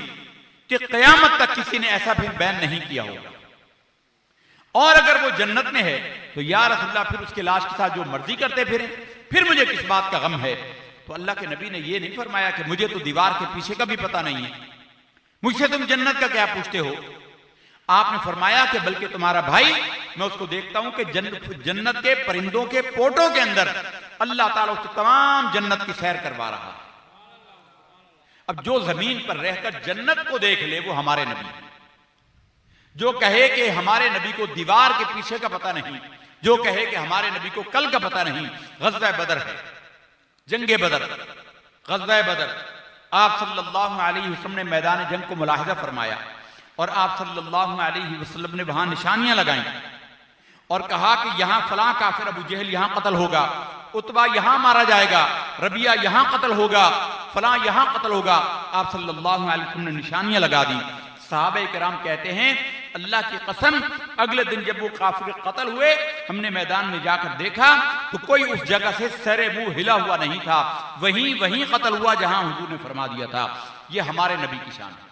कि क़यामत तक किसी ने ऐसा फिर बैन नहीं किया होगा, और अगर वो जन्नत में है तो या रसूलुल्लाह फिर उसके लाश के साथ जो मर्जी करते फिर मुझे किस बात का गम है? तो अल्लाह के नबी ने ये नहीं फरमाया कि मुझे तो दीवार के पीछे का भी पता नहीं है, मुझसे तुम जन्नत का क्या पूछते हो। आपने फरमाया कि बल्कि तुम्हारा भाई, मैं उसको देखता हूं कि जन्नत के परिंदों के पोटों के अंदर अल्लाह ताला उसको तमाम जन्नत की सैर करवा रहा है। अब जो जमीन पर रहकर जन्नत को देख ले वो हमारे नबी। जो कहे कि हमारे नबी को दीवार के पीछे का पता नहीं, जो कहे कि हमारे नबी को कल का पता नहीं, ग़ज़वा बदर है, जंगे बदर, ग़ज़वा बदर, आप सल्लल्लाहु अलैहि वसल्लम ने मैदान जंग को मुलाहिज़ा फरमाया और आप सल्लल्लाहु अलैहि वसल्लम ने वहां निशानियां लगाई और कहा कि यहां फलां काफिर अबू जहल यहां कत्ल होगा, उतबा यहां मारा जाएगा, रबिया यहां कत्ल होगा, फलां यहां कत्ल होगा। आप सल्लल्लाहु अलैहि वसल्लम ने निशानियां लगा दी। सहाबा किराम कहते हैं अल्लाह की कसम अगले दिन जब वो काफिर कत्ल हुए हमने मैदान में जाकर देखा तो कोई उस जगह से सरे मुंह हिला हुआ नहीं था, वहीं कत्ल हुआ जहां हुजूर ने फरमा दिया था। ये हमारे नबी की शान है।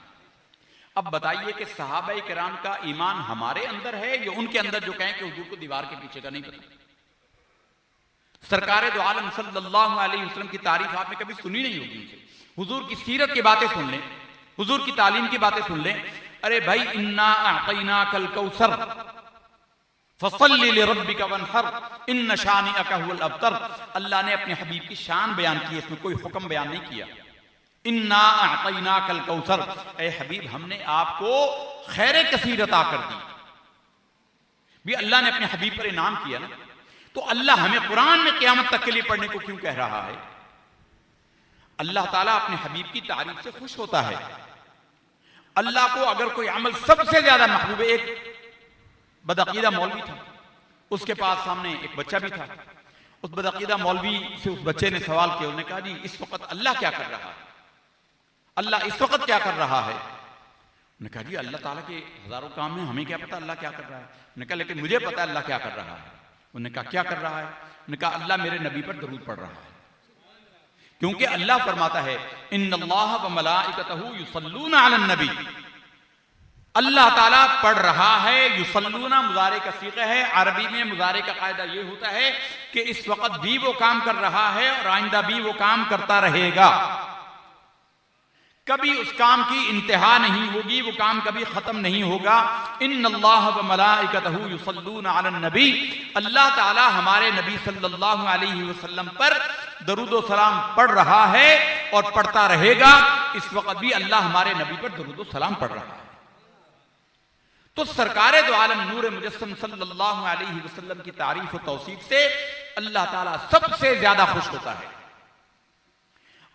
अब बताइए कि सहाबा किराम का ईमान हमारे अंदर है या उनके अंदर जो कहें कि हुजूर को दीवार के पीछे का नहीं पता। सरकार दो आलम सल्लल्लाहु अलैहि वसल्लम की तारीफ आपने कभी सुनी नहीं होगी उनसे। हुजूर की सीरत की बातें सुन लें, हुजूर की तालीम की बातें सुन लें। अरे भाई इन्ना अअतैनाकल कौसर फसल्लि लिरब्बिका वन्हर इन्न शानिअका हुवल अब्तर। अल्लाह ने अपने हबीब की शान बयान की, इसमें कोई हुक्म बयान नहीं किया। इन्ना अअतैनाकल कौसर, ए हबीब हमने आपको खैर कसीर अता कर दी। भी अल्लाह ने अपने हबीब पर इनाम किया ना, तो अल्लाह हमें कुरान में क़यामत तक के लिए पढ़ने को क्यों कह रहा है? अल्लाह ताला अपने हबीब की तारीफ से खुश होता है। अल्लाह को अगर कोई अमल सबसे ज्यादा महबूब, एक बदअकीदा मौलवी था, उसके पास सामने एक बच्चा भी था। उस बदअकीदा मौलवी से उस बच्चे ने सवाल किया, उसने कहा जी इस वक्त अल्लाह क्या कर रहा है? अल्लाह इस वक्त क्या कर रहा है? उन्होंने कहा जी अल्लाह ताला के हजारों काम है, हमें क्या पता अल्लाह क्या कर रहा है? उन्होंने कहा लेकिन मुझे पता है अल्लाह क्या कर रहा है। उन्होंने कहा क्या कर रहा है? उन्होंने कहा अल्लाह मेरे नबी पर दरूद पढ़ रहा है, क्योंकि अल्लाह फरमाता है इन्नल्लाह व मलाइकतहु युसल्लूना अलन नबी। अल्लाह ताला पढ़ रहा है। युसल्लूना मुजारे का सीगा है। अरबी में मुजारे का कायदा यह होता है कि इस वक्त भी वो काम कर रहा है और आइंदा भी वो काम करता रहेगा। कभी उस काम की इंतहा नहीं होगी, वो काम कभी खत्म नहीं होगा। इन्नल्लाह व मलाइकतहु युसल्लूना अलन नबी। अल्लाह ताला हमारे नबी सल्लल्लाहु अलैहि वसल्लम पर दरूद व सलाम पढ़ रहा है और पढ़ता रहेगा। इस वक्त भी अल्लाह हमारे नबी पर दरूद व सलाम पढ़ रहा है। तो सरकारे दो आलम नूर मुजस्सम सल्लल्लाहु अलैहि वसल्लम की तारीफ और तौसीफ से अल्लाह ताला सबसे ज्यादा खुश होता है।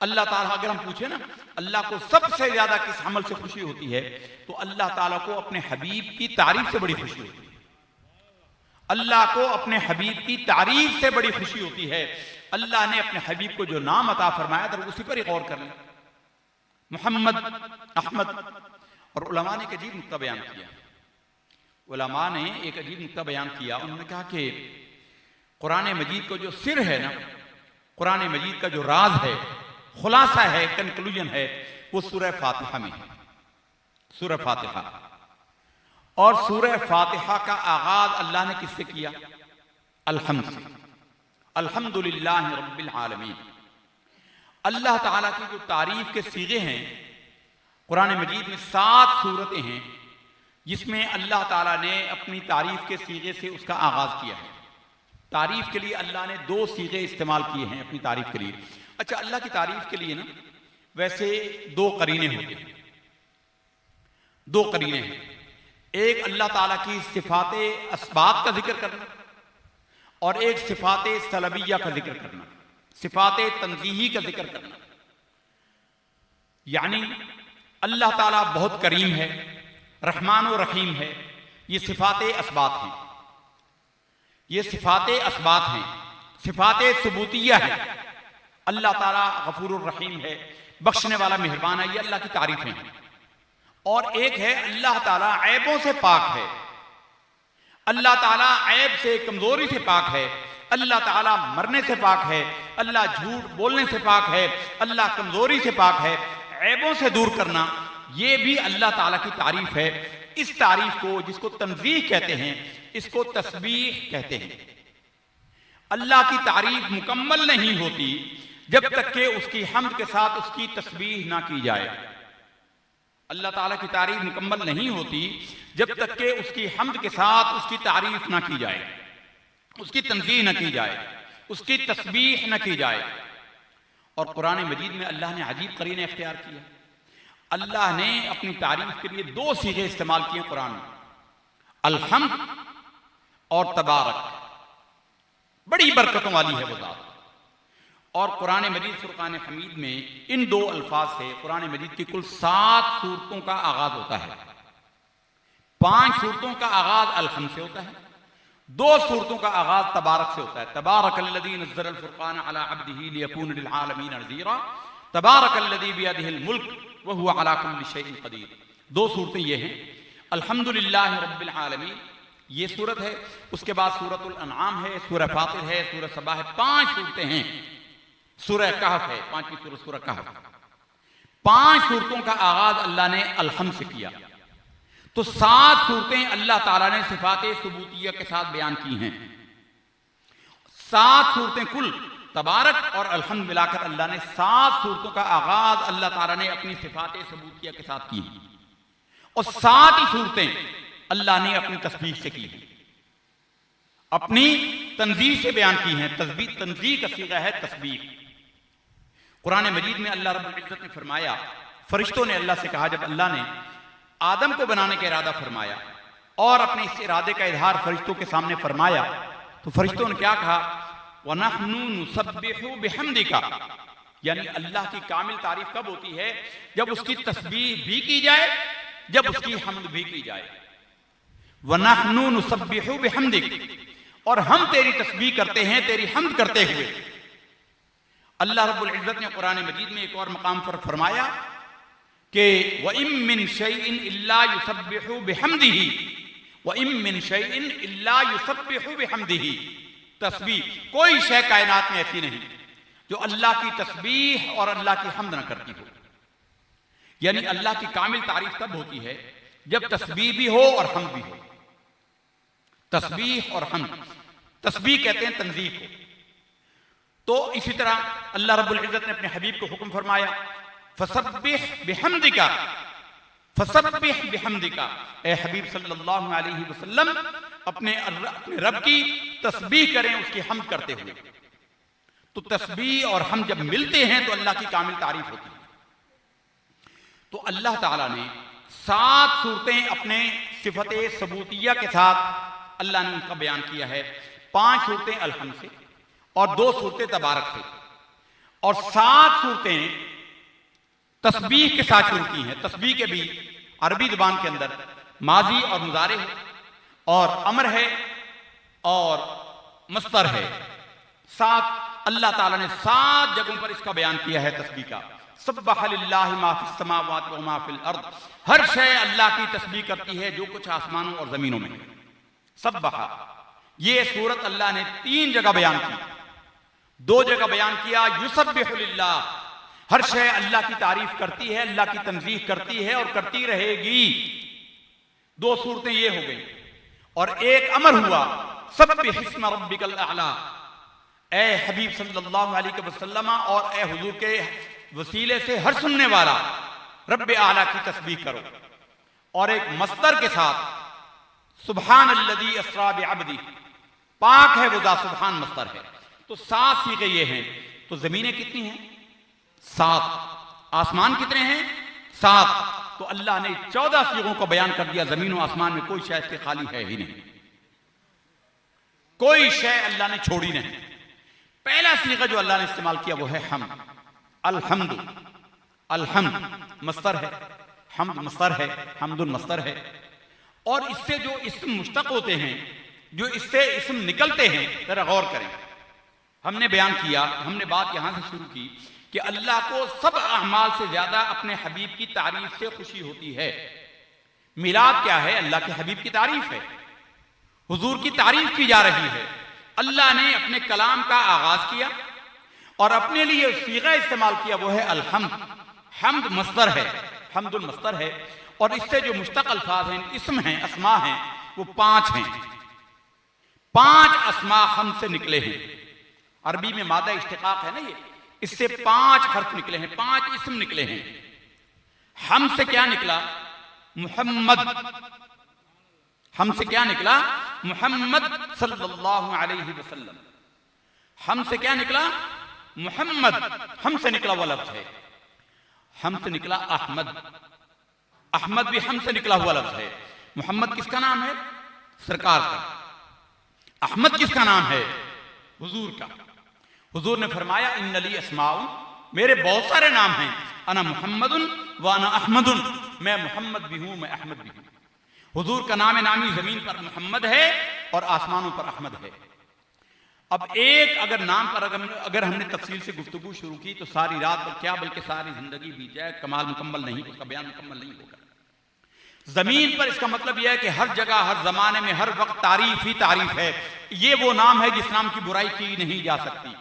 अल्लाह ताला, अगर हम पूछे ना अल्लाह को सबसे ज्यादा किस अमल से खुशी होती है, तो अल्लाह ताला को अपने हबीब की तारीफ से बड़ी खुशी होती है। अल्लाह को अपने हबीब की तारीफ से बड़ी खुशी होती है। अल्लाह ने अपने हबीब को जो नाम अता फरमाया था उसी पर ही गौर कर लें, मोहम्मद, अहमद। और उलमा ने एक अजीब नुक्ता बयान किया। उलमा ने एक अजीब नुक्ता बयान किया। उन्होंने कहा कि कुरान मजीद का जो सिर है ना, कुरान मजीद का जो राज है, खुलासा है, कंक्लूजन है, वो सूरह फातिहा में है। सूरह फातिहा। और सूरह फातिहा का आगाज अल्लाह ने किससे किया? अल्हम्द से। अल्हम्दुलिल्लाह रब्बिल आलमीन। अल्लाह ताला की जो तारीफ के सीगे हैं, कुरान मजीद में 7 सूरतें हैं जिसमें अल्लाह ताला ने अपनी तारीफ के सीगे से उसका आगाज किया है। तारीफ के लिए अल्लाह ने 2 सीगे इस्तेमाल किए हैं अपनी तारीफ के लिए। अच्छा, अल्लाह की तारीफ के लिए ना वैसे 2 करीने होते हैं। 2 करीने हैं। एक अल्लाह ताला की सिफाते अस्बात का जिक्र करना और एक सिफाते सलबिया का जिक्र करना, सिफाते तंजीही का जिक्र करना। यानी अल्लाह ताला बहुत करीम है, रहमान और रहीम है। ये सिफाते अस्बात हैं, ये सिफाते अस्बात हैं। सिफाते सुबूतिया है। अल्लाह ताला गफूरुर रहीम है, बख्शने वाला मेहरबान है। ये अल्लाह की तारीफें हैं। और एक है अल्लाह ताला ऐबों से पाक है। अल्लाह ताला ऐब से, कमजोरी से पाक है। अल्लाह ताला मरने से पाक है। अल्लाह झूठ बोलने से पाक है। अल्लाह कमजोरी से पाक है। ऐबों से दूर करना ये भी अल्लाह ताला की तारीफ है। इस तारीफ को, जिसको तंजीह कहते हैं, इसको तस्बीह कहते हैं। अल्लाह की तारीफ मुकम्मल नहीं होती जब तक कि उसकी हम्द के साथ उसकी तस्बीह ना की जाए। अल्लाह ताला की तारीफ मुकम्मल नहीं होती जब तक कि उसकी हम्द के साथ उसकी तारीफ ना की जाए, उसकी तंजीह ना की जाए, उसकी तस्बीह ना की जाए। और कुरान मजीद में अल्लाह ने अजीब करीने इख्तियार किया। अल्लाह ने अपनी तारीफ के लिए 2 सीगे इस्तेमाल किए कुरान में, अल्हम्द और तबारक। बड़ी बरकतों वाली है वो ज़ात। और कुरान मजीद फुरकान हमीद में इन 2 अल्फाज से कुरान मजीद की कुल 7 सूरतों का आगाज होता है। 5 सूरतों का आगाज अल्हम्द से होता है, 2 सूरतों का आगाज तबारक से होता है। तबारकल्लज़ी नज़्ज़लल फुरक़ान अला अब्दिही लियकून लिल आलमीन नज़ीरा, तबारकल्लज़ी बियदिहिल मुल्क व हुवा अला कुल्लि शैइन क़दीर। दो सूरतें ये हैं, अल्हम्दुलिल्लाह रब्बिल आलमीन ये सूरत है, उसके बाद सूरतुल अनआम है, सूरह फातिर है, सूरह सबा है, 5 सूरतें हैं। सूरह कहफ है, 5वीं सूरत सूरह कहफ। 5 सूरतों का आगाज अल्लाह ने अलहम्द से किया, तो 7 सूरतें अल्लाह ताला ने सिफात सुबूतिया के साथ बयान की हैं। 7 सूरतें कुल तबारक और अलहम्द मिलाकर अल्लाह ने 7 सूरतों का आगाज अल्लाह ताला ने अपनी सिफात सबूतिया के साथ की, और 7 ही सूरतें अल्लाह ने अपनी तस्बीह से की हैं, अपनी तंजीह से बयान की हैं। तंजीह का सीगा है तस्बीह। कुरान मजीद में अल्लाह रब्बुल इज्जत ने फरमाया, फरिश्तों ने अल्लाह से कहा, जब अल्लाह ने आदम को बनाने का इरादा फरमाया और अपने इस इरादे का इजहार फरिश्तों के सामने फरमाया, तो फरिश्तों ने क्या कहा, वनहनु नुसब्बिहु बिहम्दिका, यानी अल्लाह की कामिल तारीफ कब होती है, जब उसकी तस्बीह भी की जाए, जब उसकी हम्द भी की जाए। वनहनु नुसब्बिहु बिहम्दिक, और हम तेरी तस्बीह करते हैं तेरी हम्द करते हुए। अल्लाह रब्बुल इज्जत ने कुरान मजीद में एक और मकाम पर फरमाया कि व इम मिन शैइन इल्ला युसब्बिहु बिहम्दिही व इम मिन शैइन इल्ला युसब्बिहु बिहम्दिही। तस्बीह, कोई शय कायनात में ऐसी नहीं जो अल्लाह की तस्बीह और अल्लाह की हम्द न करती हो। यानी अल्लाह की कामिल तारीफ तब होती है जब तस्बीह भी हो और हम्द भी हो। तस्बीह और हम्द, तस्बीह कहते हैं तंजीह को। तो इसी तरह अल्लाह रब्बुल इज्जत ने अपने हबीब को हुक्म फरमाया, फसब्बिह बिहम्दिका, फसब्बिह बिहम्दिका, ए हबीब सल्लल्लाहु अलैहि वसल्लम अपने रब की तस्बीह करें, उसकी हम्द करते हुए। तो तस्बीह और हम जब मिलते हैं तो अल्लाह की कामिल तारीफ होती है। तो अल्लाह ताला ने 7 सूरतें अपने सिफत सबूतिया के साथ अल्लाह ने उनका बयान किया है। 5 सूरतें अलहम्द से और 2 सूरतें तबारक से, और 7 सूरतें तस्बीह के साथ शुरू की हैं। तस्बीह के भी अरबी जुबान के अंदर माजी और मुजारे है, और अमर है और मस्तर है। 7 अल्लाह ताला ने 7 जगहों पर इसका बयान किया है तस्बीह का। सब्बह लिल्लाहि मा फिस समावाति व मा फिल अर्द, हर शय अल्लाह की तस्बीह करती है जो कुछ आसमानों और जमीनों में है। सब्बह, ये सूरत अल्लाह ने 3 जगह बयान की। 2 जगह बयान किया युसब्बिहु लिल्लाह, हर शय अल्लाह की तारीफ करती है, अल्लाह की तंजीह करती है और करती रहेगी। 2 सूरतें ये हो गई, और एक अमर हुआ सब्बिह इस्म रब्बिकल आला, ए हबीब सल्लल्लाहु अलैहि वसल्लम और ए हुजूर के वसीले से हर सुनने वाला रब्बे आला की तस्बीह करो। और एक मस्तर के साथ सुबहान अल्लज़ी अस्रा बिअब्दी, पाक है वो ज़ात, सुबहान मस्तर है। तो 7 सीगे ये हैं। तो जमीनें कितनी हैं? 7। आसमान कितने हैं? 7। तो अल्लाह ने 14 सीगों को बयान कर दिया। जमीन और आसमान में कोई शय इसके खाली है ही नहीं, कोई शय अल्लाह ने छोड़ी नहीं। पहला सीगा जो अल्लाह ने इस्तेमाल किया वो है हम्द। अलहम्दु, अलहम्द मस्तर है, हम्द मस्तर है, हम्दुल मस्तर है। और इससे जो इस्म मुश्तक होते हैं, जो इससे इस्म निकलते हैं, जरा गौर करें। हमने बयान किया, हमने बात यहां से शुरू की कि अल्लाह को सब अमाल से ज्यादा अपने हबीब की तारीफ से खुशी होती है। मिलाद क्या है? अल्लाह के हबीब की तारीफ है, हुजूर की तारीफ की जा रही है। अल्लाह ने अपने कलाम का आगाज किया और अपने लिए सीगा इस्तेमाल किया, वो है अलहम्द। हम्द मस्तर है, हम्दुल मस्तर है। और इससे जो मुश्तक अल्फाज हैं, इस्म हैं, अस्मा हैं, वो 5 हैं। 5 अस्मा हम से निकले हैं। अरबी में मादा इश्तिकाक है ना, ये इससे 5 हर्फ निकले हैं, 5 इस्म निकले हैं। हम से क्या निकला? मुहम्मद। हम से क्या निकला? मुहम्मद सल्लल्लाहु अलैहि वसल्लम। हम से क्या निकला? मुहम्मद। हम से निकला हुआ लफ्ज है। हम से निकला अहमद। अहमद भी हम से निकला हुआ लफ्ज है। मोहम्मद किसका नाम है? सरकार का। अहमद किसका नाम है? हुजूर का। हुजूर ने फरमाया इन्नली अस्माउन, मेरे बहुत सारे नाम हैं। अना मुहम्मदुन व अना अहमदुन, मैं मोहम्मद भी हूं, मैं अहमद भी हूं। हुजूर का नाम नामी जमीन पर मोहम्मद है और आसमानों पर अहमद है। अब एक अगर नाम पर अगर हमने तफसील से गुफ्तगू शुरू की तो सारी रात और क्या बल्कि सारी जिंदगी बीत जाए, कमाल मुकम्मल नहीं, उसका बयान मुकम्मल नहीं होगा। जमीन पर इसका मतलब यह है कि हर जगह, हर जमाने में, हर वक्त तारीफ ही तारीफ है। ये वो नाम है जिस नाम की बुराई की नहीं जा सकती।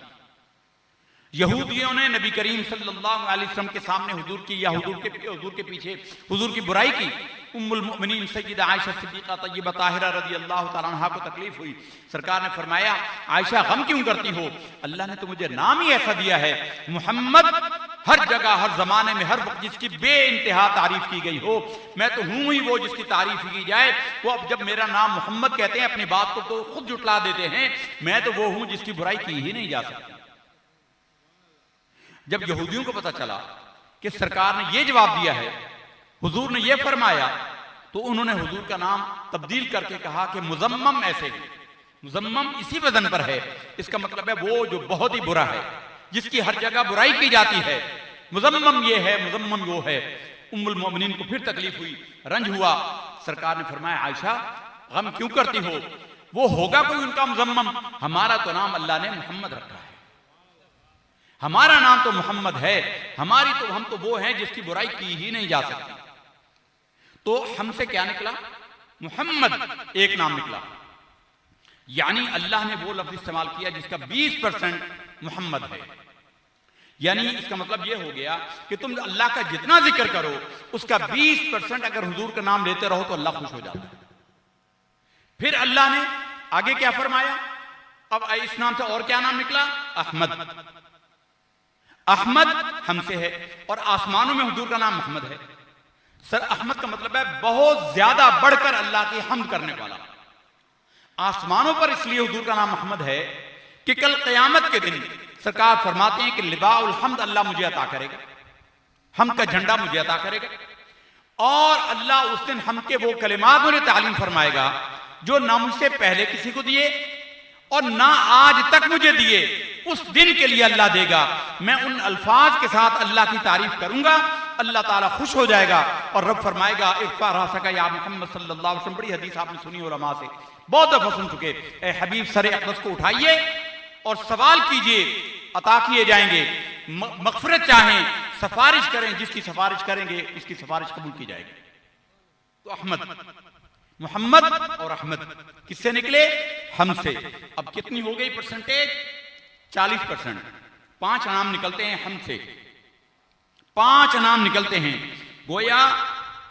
यहूदियों ने नबी करीम सल्लल्लाहु अलैहि वसल्लम के सामने हुजूर की या हुजूर के पीछे हुजूर की बुराई की। उम्मुल मोमिनीन सय्यदा आयशा सिद्दीक़ा तय्यबा ताहिरा रज़ी अल्लाह तआला अन्हा को तकलीफ हुई। सरकार ने फरमाया, आयशा गम क्यों करती हो? अल्लाह ने तो मुझे नाम ही ऐसा दिया है, मोहम्मद। हर जगह, हर जमाने में, हर वक्त जिसकी बे इंतहा तारीफ की गई हो, मैं तो हूं ही वो जिसकी तारीफ की जाए। वो अब जब मेरा नाम मोहम्मद कहते हैं, अपनी बात को तो खुद जुटला देते हैं। मैं तो वो हूं जिसकी बुराई की ही नहीं जा सकती। जब यहूदियों को पता चला कि सरकार ने यह जवाब दिया है, हुजूर ने यह फरमाया, तो उन्होंने हुजूर का नाम तब्दील करके कहा कि मुजम्मम ऐसे है। मुजम्मम इसी वजन पर है। इसका मतलब है वो जो बहुत ही बुरा है, जिसकी हर जगह बुराई की जाती है। मुजम्मम ये है, मुजम्मम वो है। उम्मुल मोमिनीन को फिर तकलीफ हुई, रंज हुआ। सरकार ने फरमाया, आयशा गम क्यों करती हो? वो होगा कोई उनका मुजम्मम, हमारा तो नाम अल्लाह ने मोहम्मद रखा है। हमारा नाम तो मोहम्मद है। हम तो वो हैं जिसकी बुराई की ही नहीं जा सकती। तो हमसे क्या निकला? मोहम्मद एक नाम निकला। यानी अल्लाह ने वो लफ्ज इस्तेमाल किया जिसका 20% मोहम्मद है। यानी इसका मतलब यह हो गया कि तुम अल्लाह का जितना जिक्र करो, उसका 20% अगर हुजूर का नाम लेते रहो तो अल्लाह खुश हो जाता है। फिर अल्लाह ने आगे क्या फरमाया? अब इस नाम से और क्या नाम निकला? अहमद। अहमद हमसे है और आसमानों में हुजूर का नाम मोहम्मद है। सर, अहमद का मतलब है बहुत ज्यादा बढ़कर अल्लाह की हमद करने वाला। आसमानों पर इसलिए हुजूर का नाम मोहम्मद है कि कल क़यामत के दिन सरकार फरमाते हैं कि लिवाउल हम्द अल्लाह मुझे अता करेगा, हम का झंडा मुझे अता करेगा। और अल्लाह उस दिन हम के वो कलिमात मुझे तालीम फरमाएगा जो ना मुझसे पहले किसी को दिए और ना आज तक मुझे दिए। उस दिन के लिए अल्लाह देगा। मैं उन अल्फाज के साथ अल्लाह की तारीफ करूंगा, अल्लाह ताला खुश हो जाएगा। और रब फरमाएगा, इरफा रासका या मोहम्मद सल्लल्लाहु अलैहि वसल्लम। बड़ी हदीस आपने सुनी उलमा से, बहुत दफा सुन चुके। ए हबीब सर अक़दस को उठाइए और सवाल कीजिए, अता किए जाएंगे। मग़फ़िरत चाहें, सिफारिश करें, जिसकी सिफारिश करेंगे उसकी सिफारिश कबूल की जाएगी। तो अहमद, मोहम्मद और अहमद किससे निकले? हमसे। अब कितनी हो गई परसेंटेज? 40%। 5 नाम निकलते हैं हमसे, 5 नाम निकलते हैं। गोया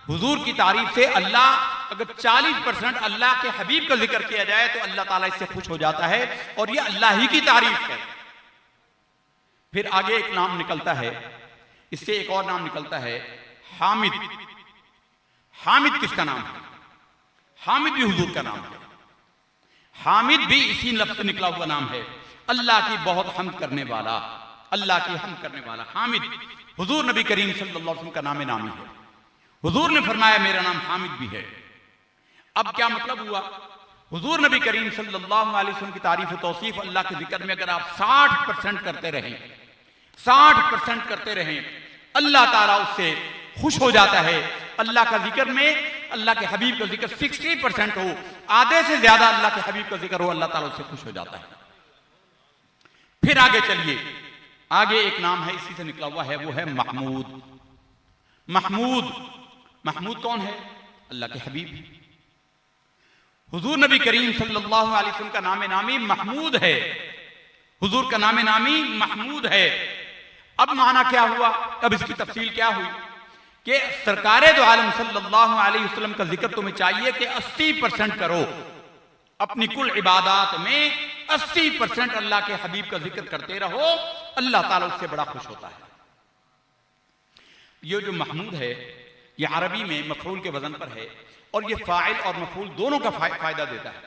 हुजूर की तारीफ से अल्लाह, अगर 40% अल्लाह के हबीब का जिक्र किया जाए तो अल्लाह ताला इससे खुश हो जाता है और यह अल्लाह ही की तारीफ है। फिर आगे एक नाम निकलता है, इससे एक और नाम निकलता है हामिद। हामिद किसका नाम है? हामिद भी हुजूर का नाम है। हामिद भी इसी लफ्ज़ से निकला हुआ नाम है, अल्लाह की बहुत हमद करने वाला, अल्लाह की हमद करने वाला। हामिद हुजूर नबी करीम सल्लल्लाहु अलैहि वसल्लम का नाम नामी है। हुजूर ने फरमाया मेरा नाम हामिद भी है। अब क्या मतलब हुआ? हुजूर नबी करीम सल्लल्लाहु अलैहि वसल्लम की तारीफ और तौसीफ अल्लाह के जिक्र में अगर आप 60% करते रहें, 60% करते रहें, अल्लाह ताला उससे खुश हो जाता है। अल्लाह का जिक्र में अल्लाह के हबीब का जिक्र 60% हो, आधे से ज्यादा अल्लाह के हबीब का जिक्र हो, अल्लाह ताला उससे खुश हो जाता है। फिर आगे चलिए, आगे एक नाम है इसी से निकला हुआ है, वो है महमूद। महमूद, महमूद कौन है? अल्लाह के हबीब। हुजूर नबी करीम सल्लल्लाहु अलैहि वसल्लम का नाम नामी महमूद है। हुजूर का नाम नामी महमूद है। अब माना क्या हुआ? अब इसकी तफसील क्या हुई कि सरकारे दो आलम सल्लल्लाहु अलैहि वसल्लम का जिक्र तुम्हें चाहिए कि 80% करो। अपनी कुल इबादत में 80% अल्लाह के हबीब का जिक्र करते रहो, अल्लाह ताला उससे बड़ा खुश होता है। ये जो महमूद है, ये अरबी में मफऊल के वजन पर है और ये फाइल और मफऊल दोनों का फायदा देता है।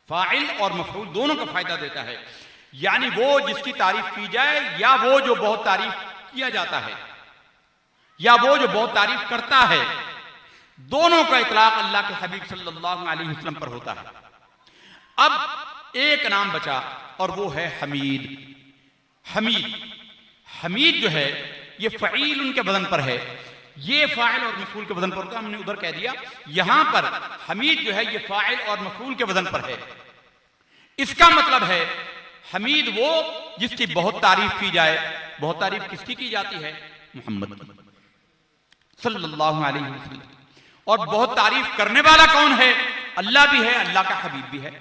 फाइल और मफऊल दोनों का फायदा देता है। यानी वो जिसकी तारीफ की जाए या वो जो बहुत तारीफ किया जाता है या वो जो बहुत तारीफ करता है, दोनों का इतलाक अल्लाह के हबीब सल्लल्लाहु अलैहि वसल्लम पर होता है। अब एक नाम बचा और वो है हमीद। हमीद, हमीद जो है ये फ़ईल उनके बदन पर है, ये फ़ाइल और मफ़ऊल के वज़न पर होता है। हमने उधर कह दिया, यहां पर हमीद जो है ये फ़ाइल और मफ़ऊल के वज़न पर है। इसका मतलब है हमीद वो जिसकी बहुत तारीफ की जाए। बहुत तारीफ किसकी की जाती है? मोहम्मद सल्लल्लाहु अलैहि वसल्लम। और बहुत तारीफ करने वाला कौन है? अल्लाह भी है, अल्लाह का हबीब भी है।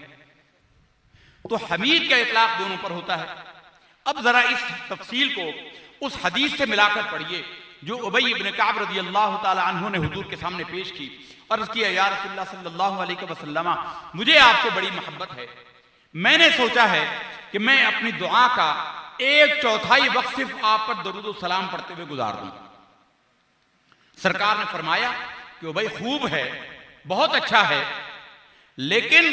तो हमीद का इतलाक दोनों पर होता है। अब जरा इस तफसील को उस हदीस से मिलाकर पढ़िए जो उबई इब्न काब रज़ी अल्लाह ताला अन्हु ने हुजूर के सामने पेश की। अर्ज़ किया, या रसूलुल्लाह सल्लल्लाहु अलैहि वसल्लम, मुझे आपसे बड़ी मोहब्बत है। मैंने सोचा है कि मैं अपनी दुआ का 1/4 वक्त सिर्फ आप पर दरूद व सलाम पढ़ते हुए गुजार दूं। सरकार ने फरमाया कि उबई खूब है, बहुत अच्छा है, लेकिन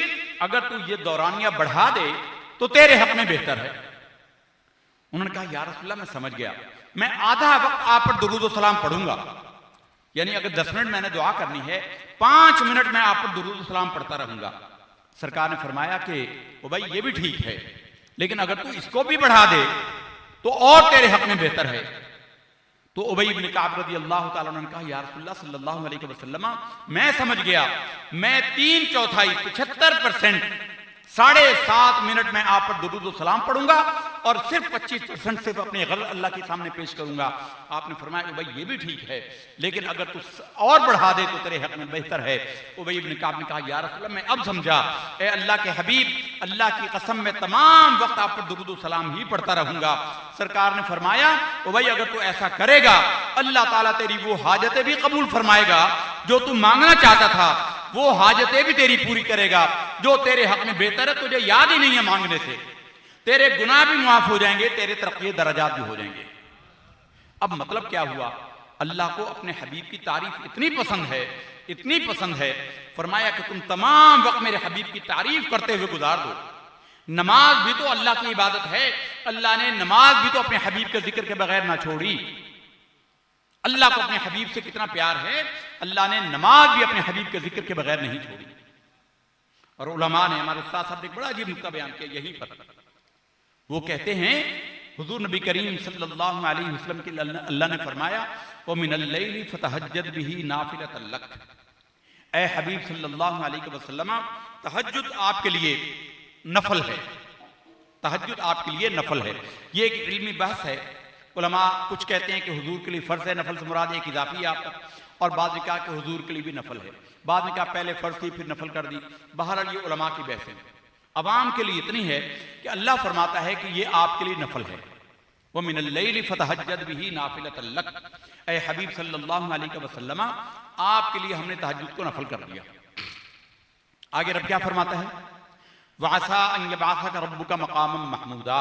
अगर तू ये दौरानिया बढ़ा दे तो तेरे हक में बेहतर है। उन्होंने कहा, या रसूलल्लाह मैं समझ गया, मैं आधा वक्त आप पर दुरूद व सलाम पढ़ूंगा, यानी अगर 10 मिनट मैंने दुआ करनी है, 5 मिनट मैं आप पर दुरूद व सलाम पढ़ता रहूंगा। सरकार ने फरमाया कि ओ भाई ये भी ठीक है, लेकिन अगर तू इसको भी बढ़ा दे तो और तेरे हक में बेहतर है। तो उबई इब्न काब रज़ी अल्लाह ताला ने कहा, या रसूलल्लाह सल्लल्लाहु अलैहि वसल्लम, मैं समझ गया, मैं 3/4 75% 7.5 मिनट में आप पर दुरूद व सलाम पढ़ूंगा और सिर्फ 25% सिर्फ अपने ग़र्ज़ अल्लाह के सामने पेश करूंगा। आपने फरमाया, भाई ये भी ठीक है, लेकिन अगर तू और बढ़ा दे तो तेरे हक में बेहतर है। उबई इब्न काब ने कहा, या रसूलल्लाह मैं अब समझा, ए अल्लाह के हबीब, अल्लाह की कसम मैं तमाम वक्त आप पर दुरूद व सलाम ही पढ़ता रहूंगा। सरकार ने फरमाया, भाई अगर तू ऐसा करेगा, अल्लाह ताला तेरी वो हाजतें भी कबूल फरमाएगा जो तू मांगना चाहता था, वो हाजतें भी तेरी पूरी करेगा जो तेरे हक में बेहतर है। तुझे याद ही नहीं है मांगने से, तेरे गुनाह भी माफ हो जाएंगे, तेरे तरक्की दर्जात भी हो जाएंगे। अब मतलब क्या हुआ? अल्लाह को अपने हबीब की तारीफ इतनी पसंद है, इतनी पसंद है, फरमाया कि तुम तमाम वक्त मेरे हबीब की तारीफ करते हुए गुजार दो। नमाज भी तो अल्लाह की इबादत है, अल्लाह ने नमाज भी तो अपने हबीब के जिक्र के बगैर ना छोड़ी। अल्लाह को अपने हबीब से कितना प्यार है, अल्लाह ने नमाज भी अपने हबीब के जिक्र के बगैर नहीं छोड़ी। और उलमा ने, हमारे उस्ताद साहब ने एक बड़ा अजीब नुक्ता बयान किया यहीं पर। वो कहते हैं, हुजूर नबी करीम सल्लल्लाहु अलैहि वसल्लम के अल्लाह ने फरमाया, व मिनल लैली फतहज्जद बिही नाफिलतन लक। ए हबीब सल्लल्लाहु अलैहि वसल्लम, तहज्जुद आपके लिए नफल है, तहज्जुद आपके लिए नफल है। ये एक इल्मी बहस है। उलमा कुछ कहते हैं कि हुजूर के लिए फर्ज है, नफल से मुराद एक इजाफी है आपका, और बाद ने कहा कि हुजूर के लिए भी नफल है, बाद में कहा पहले फर्ज थी फिर नफल कर दी। बहरहाल ये उलमा की बहस है। अवाम के लिए इतनी है कि अल्लाह फरमाता है कि ये आपके लिए नफल है, वो मिनल लैली फतहज्जद बिही नाफिलतन लक। ए हबीब सल्लल्लाहु अलैहि वसल्लम, आपके लिए हमने तहज्जुद को नफल कर दिया। आगे रब क्या फरमाता है? वासा अन यबअसक रब्बुका मकामम महमूदा,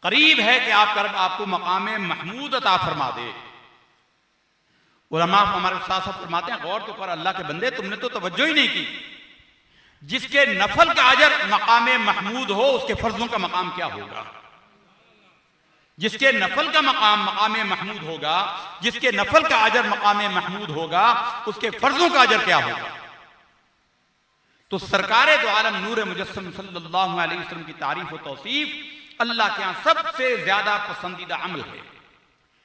करीब है कि आपका रब आपको मकाम महमूद अता फरमा दे। उलमा हमारे उस्ताद साहब फरमाते हैं, गौर तो कर अल्लाह के बंदे, तुमने तो तवज्जो ही नहीं की। जिसके नफल का अजर मकाम महमूद हो, उसके फर्जों का मकाम क्या होगा? जिसके नफल का मकाम मकाम महमूद होगा, जिसके नफल का अजर मकाम महमूद होगा, उसके फर्जों का अजर क्या होगा? तो सरकारे दो आलम नूर मुजस्सम सल्लल्लाहु अलैहि वसल्लम की तारीफ और तौसीफ अल्लाह के यहां सबसे ज्यादा पसंदीदा अमल है,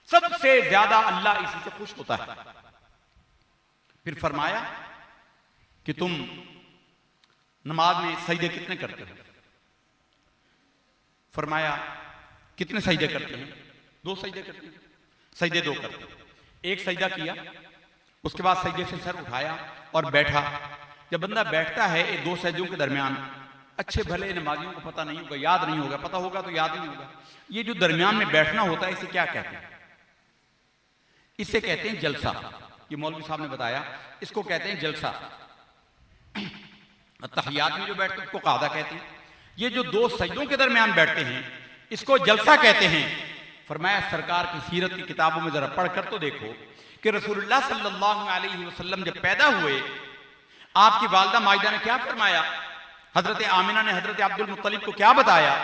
सबसे ज्यादा अल्लाह इसी से खुश होता है। फिर फरमाया कि तुम नमाज में सजदे कितने करते हो? फरमाया कितने सजदे करते हैं? 2 सजदे करते हैं। सजदे 2 करते हैं। एक सजदा किया, उसके बाद सजदे से सर उठाया और बैठा। जब बंदा बैठता है 2 सजदों के दरमियान, अच्छे भले नमाजियों को पता नहीं होगा, याद नहीं होगा, पता होगा तो याद नहीं होगा, ये जो दरमियान में बैठना होता है इसे क्या कहते हैं? इसे कहते हैं जलसा। ये मौलवी साहब ने बताया, इसको कहते हैं जलसा। तहियात में जो बैठते हैं उसको कादा कहते हैं। ये जो 2 सजदों के दरमियान बैठते हैं इसको जलसा कहते हैं। फरमाया सरकार की सीरत की किताबों में जरा पढ़कर तो देखो कि रसूलुल्लाह सल्लल्लाहु अलैहि वसल्लम जब पैदा हुए, आपकी वालिदा माइदा ने क्या फरमाया? हजरत आमिना ने हजरत अब्दुल मुत्तलिब को क्या बताया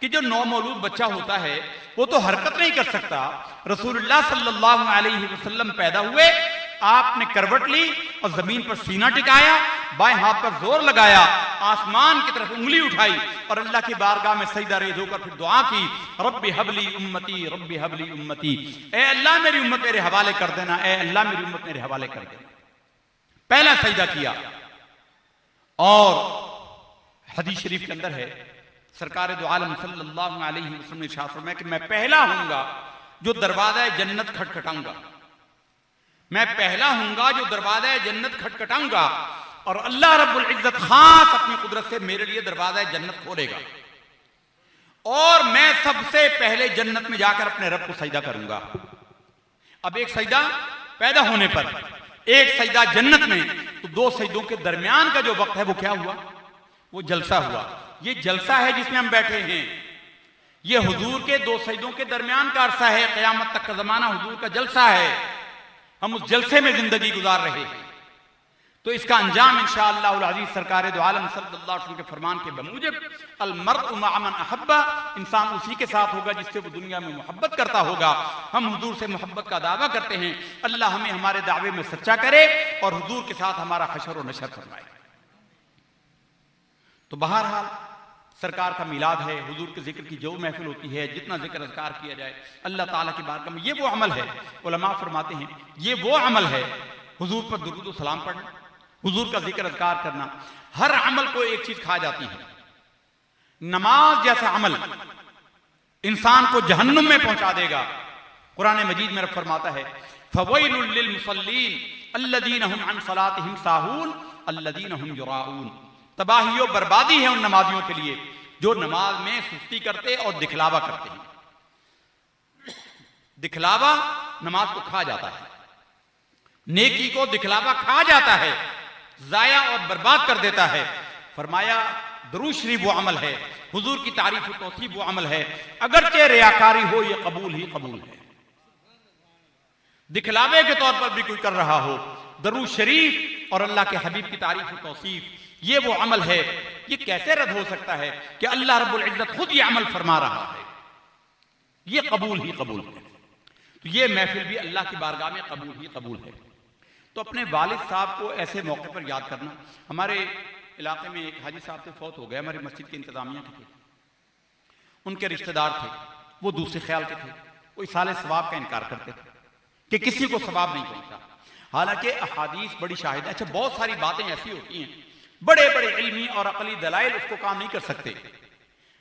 कि जो नौमौलूद बच्चा होता है वो तो हरकत नहीं कर सकता। रसूलुल्लाह सल्लल्लाहु अलैहि वसल्लम पैदा हुए, आपने करवट ली और जमीन पर सीना टिकाया, बाएं हाथ पर जोर लगाया, आसमान की तरफ उंगली उठाई और अल्लाह की बारगाह में सजदा रेज़ होकर फिर दुआ की, रब्बी हबली उम्मती, रब्बी हबली उम्मती, ए अल्लाह मेरी उम्मत मेरे हवाले कर देना, ए अल्लाह मेरी उम्मत मेरे हवाले कर देना। पहला सजदा किया। और हदीस शरीफ के अंदर है, सरकार दो आलम सल्लल्लाहु अलैहि वसल्लम ने इरशाद फरमाया कि मैं पहला हूंगा जो दरवाजा जन्नत खटखटाऊंगा। मैं पहला हूंगा जो दरवाजा जन्नत खटखटाऊंगा और अल्लाह रब्बुल इज्जत खास अपनी कुदरत से मेरे लिए दरवाजा जन्नत खोलेगा और मैं सबसे पहले जन्नत में जाकर अपने रब को सजदा करूंगा। अब एक सजदा पैदा होने पर, एक सजदा जन्नत में, तो दो सजदों के दरमियान का जो वक्त है वो क्या हुआ? वो जलसा हुआ। ये जलसा है जिसमें हम बैठे हैं, ये हुजूर के दो सजदों के दरमियान का अरसा है, क़यामत तक का जमाना हुजूर का जलसा है। हम उस जलसे में जिंदगी गुजार रहे हैं। तो इसका अंजाम इंशाअल्लाह उल अज़ीज़ सरकार दो आलम सल्लल्लाहु अलैहि वसल्लम के फरमान के बमूजिब अल मर्उ मअ मन अहब्बा, इंसान उसी के साथ होगा जिससे वो दुनिया में मोहब्बत करता होगा। हम हुजूर से मोहब्बत का दावा करते हैं, अल्लाह हमें हमारे दावे में सच्चा करे और हुजूर के साथ हमारा हशर व नशर फरमाए। तो बहरहाल सरकार का मिलाद है, हुजूर के जिक्र की जो महफिल होती है, जितना जिक्र अज़कार किया जाए अल्लाह ताला की बारगाह में, ये वो अमल है। उलमा फरमाते हैं ये वो अमल है, हुजूर पर दुरूद व सलाम पढ़ना, हुजूर का जिक्र अज़कार करना। हर अमल को एक चीज खा जाती है। नमाज जैसा अमल इंसान को जहन्नुम में पहुंचा देगा। कुरान मजीद में रब फरमाता है फवैलुल लिल मुसल्लीन अल्लज़ीना हुम अन सलातिहिम साहून अल्लज़ीना हुम युराऊन। तबाही और बर्बादी है उन नमाजियों के लिए जो नमाज में सुस्ती करते और दिखलावा करते हैं। दिखलावा नमाज को खा जाता है, नेकी को दिखलावा खा जाता है, जाया और बर्बाद कर देता है। फरमाया दुरूद शरीफ वो अमल है, हुजूर की तारीफ और तौसीफ वो अमल है, अगरचे रियाकारी हो ये कबूल ही कबूल है। दिखलावे के तौर पर भी कोई कर रहा हो, दुरूद शरीफ और अल्लाह के हबीब की तारीफ और तौसीफ ये वो अमल है। ये कैसे रद्द हो सकता है कि अल्लाह रब्बुल इज्जत खुद ये अमल फरमा रहा है, ये कबूल ही कबूल है। तो ये महफिल भी अल्लाह की बारगाह में कबूल ही कबूल है। तो अपने वालिद साहब को ऐसे मौके पर याद करना। हमारे इलाके में एक हाजी साहब से फौत हो गए, हमारी मस्जिद के इंतजामिया के थे, उनके रिश्तेदार थे, वो दूसरे ख्याल के थे, वो इसाले सवाब का इनकार करते थे कि किसी को सवाब नहीं पहुंचता। हालांकि अहादीस बड़ी शाहिद है। अच्छा, बहुत सारी बातें ऐसी होती हैं, बड़े बड़े इल्मी और अकली दलाइल उसको काम नहीं कर सकते,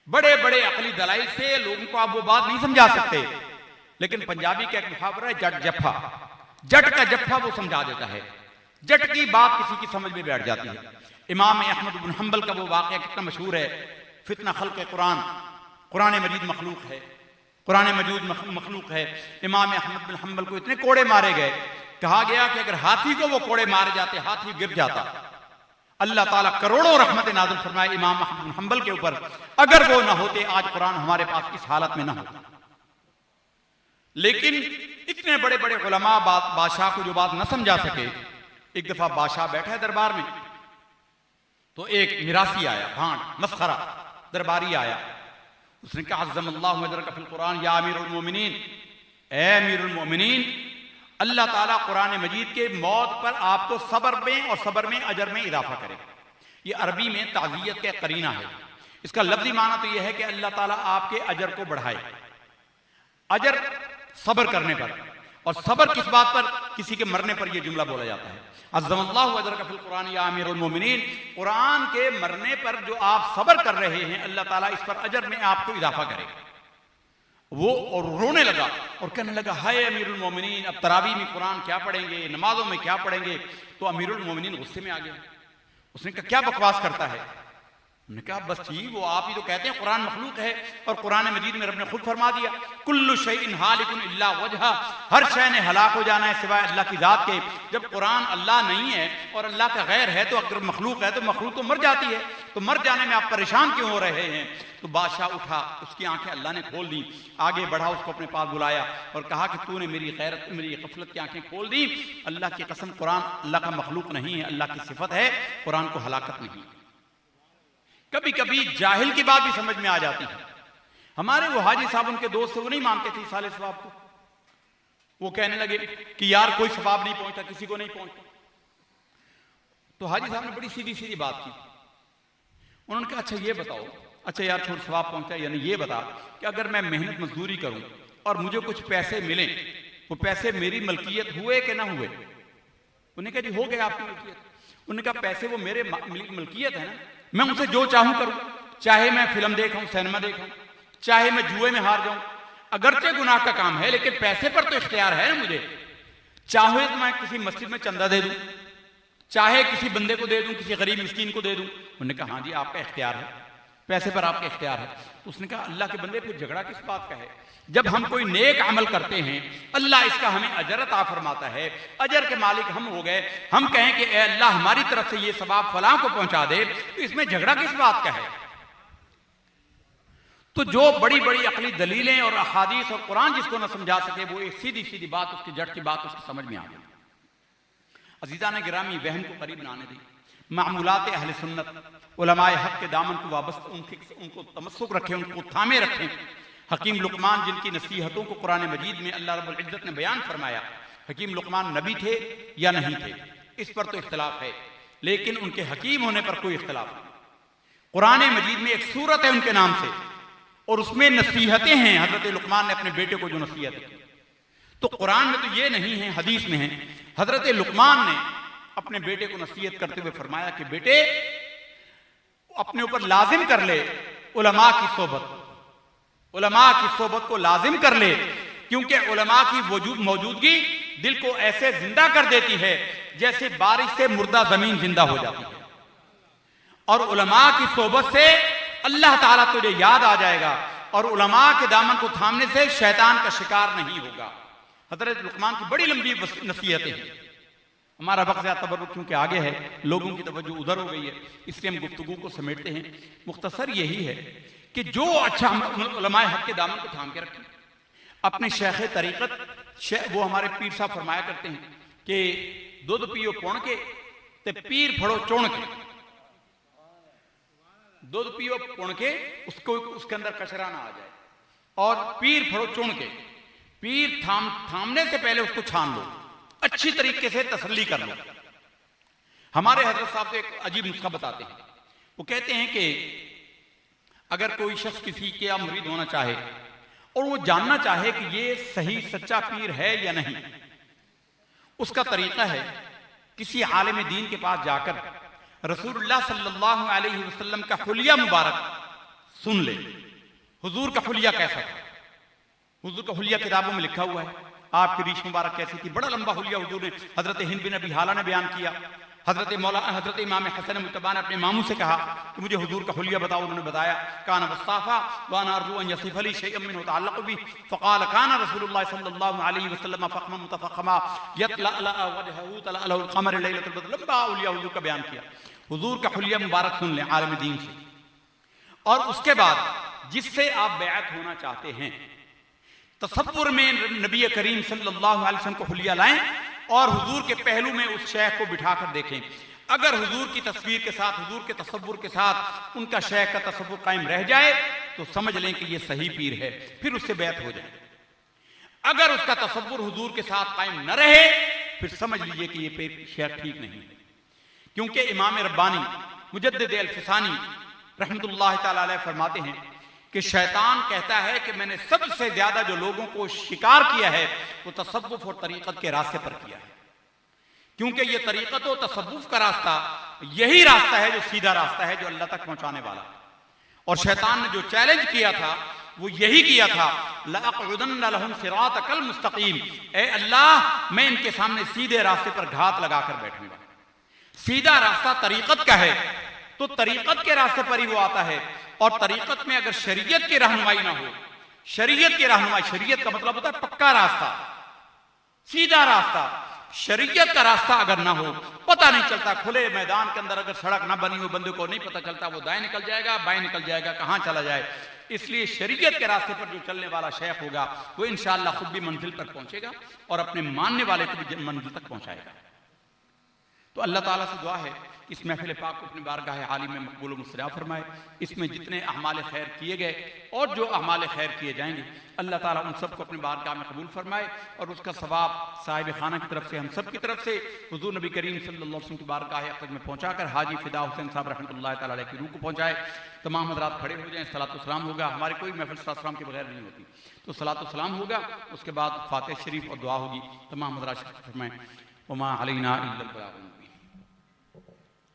बड़े बड़े अकली दलाइल से लोगों को आप वो बात नहीं समझा सकते। लेकिन पंजाबी का एक मुहावरा है जट जफ्फा, जट का जफ्फा वो समझा देता है, जट की बात किसी की समझ में बैठ जाती है। इमाम अहमद इब्न हंबल का वो वाक़या कितना मशहूर है, फितना खल्क़ कुरान, कुरान मजीद मखलूक है, कुरान मजीद मखलूक है। इमाम अहमद बिन हंबल को इतने कोड़े मारे गए, कहा गया कि अगर हाथी को वो कोड़े मारे जाते हाथी गिर जाता। अल्लाह ताला करोड़ों रहमत नाज़िल फरमाए इमाम अहमद बिन हंबल के ऊपर, अगर वो ना होते आज कुरान हमारे पास इस हालत में ना होता। लेकिन इतने बड़े बड़े उलमा बादशाह को जो बात न समझा सके। एक दफा बादशाह बैठा है दरबार में, तो एक मिरासी आया, भांड मस्खरा दरबारी आया, उसने कहा अज़्ज़मल्लाहु अजरका फिल कुरान या अमीरुल मोमिनीन, ए अमीरुल मोमिनीन, अल्लाह ताला कुरान मजीद के मौत पर आपको सब्र में और सब्र में अजर में इजाफा करे। ये अरबी में ताज़ियत के करीना है। इसका लफ्ज़ी माना तो यह है कि अल्लाह ताला आपके अजर को बढ़ाए। अजर सब्र करने पर, और सब्र किस बात पर? किसी के मरने पर यह जुमला बोला जाता है, अज़्ज़मल्लाहु अजरका फिल कुरान या अमीरुल मोमिनीन। कुरान के मरने पर जो आप सब्र कर रहे हैं, अल्लाह ताला इस पर अजर में आपको इजाफा करे। वो और रोने लगा और कहने लगा, हाय अमीरुल मोमिनीन, अब तरावी में कुरान क्या पढ़ेंगे, नमाजों में क्या पढ़ेंगे? तो अमीरुल मोमिनीन गुस्से में आ गया। उसने कहा क्या बकवास करता है? उन्होंने कहा बस ठीक, वो आप ही तो कहते हैं कुरान मखलूक है, और कुरान मजीद में रब ने खुद फरमा दिया कुल्लु शैइन हालिकुन इल्ला वजहा, हर शय ने हलाक हो जाना है सिवाय अल्लाह की जात के। जब कुरान अल्लाह नहीं है और अल्लाह का गैर है, तो अगर मखलूक है तो मखलूक तो मर जाती है, तो मर जाने में आप परेशान क्यों हो रहे हैं? तो बादशाह उठा, उसकी आंखें अल्लाह ने खोल दी, आगे बढ़ा, उसको अपने पास बुलाया और कहा कि तूने मेरी गैरत, मेरी गफलत की आंखें खोल दी। अल्लाह की कसम, कुरान अल्लाह का मखलूक नहीं है, अल्लाह की सिफत है, कुरान को हलाकत नहीं। कभी कभी जाहिल की बात भी समझ में आ जाती है। हमारे वो हाजी साहब, उनके दोस्त से, वो नहीं मानते थे साले सवाब को। वो कहने लगे कि यार कोई सवाब नहीं पहुंचता, किसी को नहीं पहुंचता। तो हाजी साहब ने बड़ी सीधी सीधी बात की। उन्होंने कहा अच्छा ये बताओ, अच्छा यार छोड़ सवाब पहुंचा, यानी ये बता कि अगर मैं मेहनत मजदूरी करूं और मुझे कुछ पैसे मिले, वो पैसे मेरी मलकियत हुए कि ना हुए? उन्होंने कहा जी हो गया आपकी मलकियत। उन्होंने कहा पैसे वो मेरे मलकियत है ना, मैं उनसे जो चाहूं करूं, चाहे मैं फिल्म देखूं, सिनेमा देखूं, चाहे मैं जुए में हार जाऊं, अगरचे गुनाह का काम है, लेकिन पैसे पर तो इख्तियार है ना मुझे। चाहे तो मैं किसी मस्जिद में चंदा दे दूं, चाहे किसी बंदे को दे दूं, किसी गरीब मिस्कीन को दे दूं। उन्होंने कहा हाँ जी आपका इख्तियार है, पैसे पर आपका इख्तियार है। तो उसने कहा अल्लाह के बंदे फिर झगड़ा किस बात का है? जब हम कोई नेक अमल करते हैं अल्लाह इसका हमें अजर अता फरमाता है, अजर के मालिक हम हो गए, हम कहें कि ए अल्लाह हमारी तरफ से ये सवाब फलां को पहुंचा दे, तो इसमें झगड़ा किस बात का है? तो जो बड़ी बड़ी अकली दलीलें और अहादीस और कुरान जिसको ना समझा सके, वो एक सीधी सीधी बात, उसकी जड़ की बात उसकी समझ में आ गई। अजीज़ान गिरामी, वहम को करीब लाने दी, मामूलात अहले सुन्नत, उलमाए हक के दामन को वाबस्ता, उनको तमस्सुक रखें, उनको थामे रखें। हकीम लुकमान जिनकी नसीहतों को कुरान मजीद में अल्लाह रब्बुल इज्जत ने बयान फरमाया, हकीम लुकमान नबी थे या नहीं थे इस पर तो इख्तलाफ है, लेकिन उनके हकीम होने पर कोई इख्तलाफ नहीं। कुरान मजीद में एक सूरत है उनके नाम से और उसमें नसीहतें हैं। हजरत लुकमान ने अपने बेटे को जो नसीहत की, तो कुरान में तो ये नहीं है, हदीस में है। हजरत लुकमान ने अपने बेटे को नसीहत करते हुए फरमाया कि बेटे अपने ऊपर लाजिम कर ले उलमा की सोबत, उलमा की सोबत को लाजिम कर ले, क्योंकि उलमा की मौजूदगी दिल को ऐसे जिंदा कर देती है जैसे बारिश से मुर्दा जमीन जिंदा हो जाती है। और उलमा की सोबत से अल्लाह ताला तुझे याद आ जाएगा और उलमा के दामन को थामने से शैतान का शिकार नहीं होगा। हजरत लुकमान की बड़ी लंबी नसीहतें हैं। हमारा वक्त ज़्यादा तबर्रुक क्योंकि आगे है, लोगों की तवज्जो उधर हो गई है, इसलिए हम गुफ्तगू को समेटते हैं। मुख्तसर यही है कि जो अच्छा उलमाए हक के दामन को थाम के रखें, अपने शेख तरीक़त वो हमारे पीर साहब फरमाया करते हैं कि दूध पियो पुण के ते पीर फड़ो चुन के। दूध पियो पुण के, उसको उसके अंदर कचरा ना आ जाए, और पीर फड़ो चुन के। पीर थामने से पहले उसको छान लो, अच्छी तरीके से तसल्ली कर लो। हमारे हजरत साहब तो एक अजीब नुस्खा बताते हैं। वो कहते हैं कि अगर कोई शख्स किसी के मुरीद होना चाहे और वो जानना चाहे कि ये सही सच्चा पीर है या नहीं, उसका तरीका है किसी आलिम दीन के पास जाकर रसूलुल्लाह सल्लल्लाहु अलैहि वसल्लम का हुलिया मुबारक सुन ले। हुजूर का हुलिया कैसा था? हुजूर का हुलिया किताबों में लिखा हुआ है, आपकी रीश मुबारक कैसी थी। बड़ा लंबा हुलिया हुजूर ने हजरत हिंद बिन अबी हाला ने बयान किया। हजरत इमाम हसन मुत्तबा ने अपने मामू से कहा कि मुझे हुजूर का हुलिया बताओ। उन्होंने बताया काना वस्ताफा वाना अर्जू अन यसिफ अली शैअन मिन मुतअल्लिक़ बि फ़क़ाल काना रसूलुल्लाह सल्लल्लाहु अलैहि वसल्लम फ़ख़मन मुतफ़ख़मा यतलअ वजहहु तलअल क़मर लैलतुल बद्र। लंबा हुलिया हुजूर का बयान किया। हुजूर का हुलिया मुबारक सुन लें आलिम दीन से, और उसके बाद जिससे आप बैअत होना चाहते हैं तसव्वुर में नबी करीम सल्लल्लाहु अलैहि वसल्लम को हुलिया लाएं और हुजूर के पहलू में उस शेख को बिठाकर देखें। अगर हुजूर की तस्वीर के साथ, हुजूर के तसव्वुर के साथ उनका शेख का तसव्वुर कायम रह जाए तो समझ लें कि ये सही पीर है, फिर उससे बैत हो जाए। अगर उसका तसव्वुर हुजूर के साथ कायम न रहे फिर समझ लीजिए कि ये शेख ठीक नहीं है। क्योंकि इमाम रब्बानी मुजद्दिद अल-फिसानी रहमतुल्लाह ताला अलैह फरमाते हैं कि शैतान कहता है कि मैंने सबसे ज्यादा जो लोगों को शिकार किया है वो तसव्वुफ और तरीक़त के रास्ते पर किया है। क्योंकि ये तरीक़त और तसव्वुफ का रास्ता यही रास्ता है जो सीधा रास्ता है, जो अल्लाह तक पहुंचाने वाला। और शैतान ने जो चैलेंज किया था वो यही किया था, लअक़उदन्न लहुम सिरातकल मुस्तक़ीम, ए अल्लाह मैं इनके सामने सीधे रास्ते पर घात लगाकर बैठूंगा। सीधा रास्ता तरीक़त का है तो तरीक़त के रास्ते पर ही वो आता है। और तरीक़त में अगर शरीयत की रहनुमाई ना हो, शरीयत की रहनुमाई, शरीयत का मतलब होता है पक्का रास्ता, सीधा रास्ता। शरीयत का रास्ता अगर ना हो, पता नहीं चलता। खुले मैदान के अंदर अगर सड़क ना बनी हो, बंदे को नहीं पता चलता वो दाएं निकल जाएगा, बाएं निकल जाएगा, कहां चला जाए। इसलिए शरीयत के रास्ते पर जो चलने वाला शेख होगा वो इंशाअल्लाह खुद भी मंजिल पर पहुंचेगा और अपने मानने वाले को भी मंजिल तक पहुंचाएगा। तो अल्लाह ताला से दुआ है इस महफिल पाक को अपनी बारगाह आली में मकबूल मुस्तरद फरमाए। इसमें जितने अहमाल खैर किए गए और जो अहमाल खैर किए जाएंगे अल्लाह ताला उन सबको अपनी बारगाह में कबूल फरमाए और उसका सवाब साहिब खाना की तरफ से, हम सब की तरफ से हुजूर नबी करीम सल्लल्लाहु अलैहि वसल्लम की बारगाह अक़दस में पहुँचाकर हाजी फ़िदा हुसैन साहब रहमतुल्लाह तआला अलैह की रूह को पहुँचाए। तमाम हज़रात खड़े हो जाएँ, सलातो सलाम होगा। हमारी कोई महफिल सलातो सलाम के बगैर नहीं होती, तो सलातो सलाम होगा, उसके बाद फातिहा शरीफ और दुआ होगी। तमाम हज़रात फरमाएँ वमा अलैना इल्लल बलाग।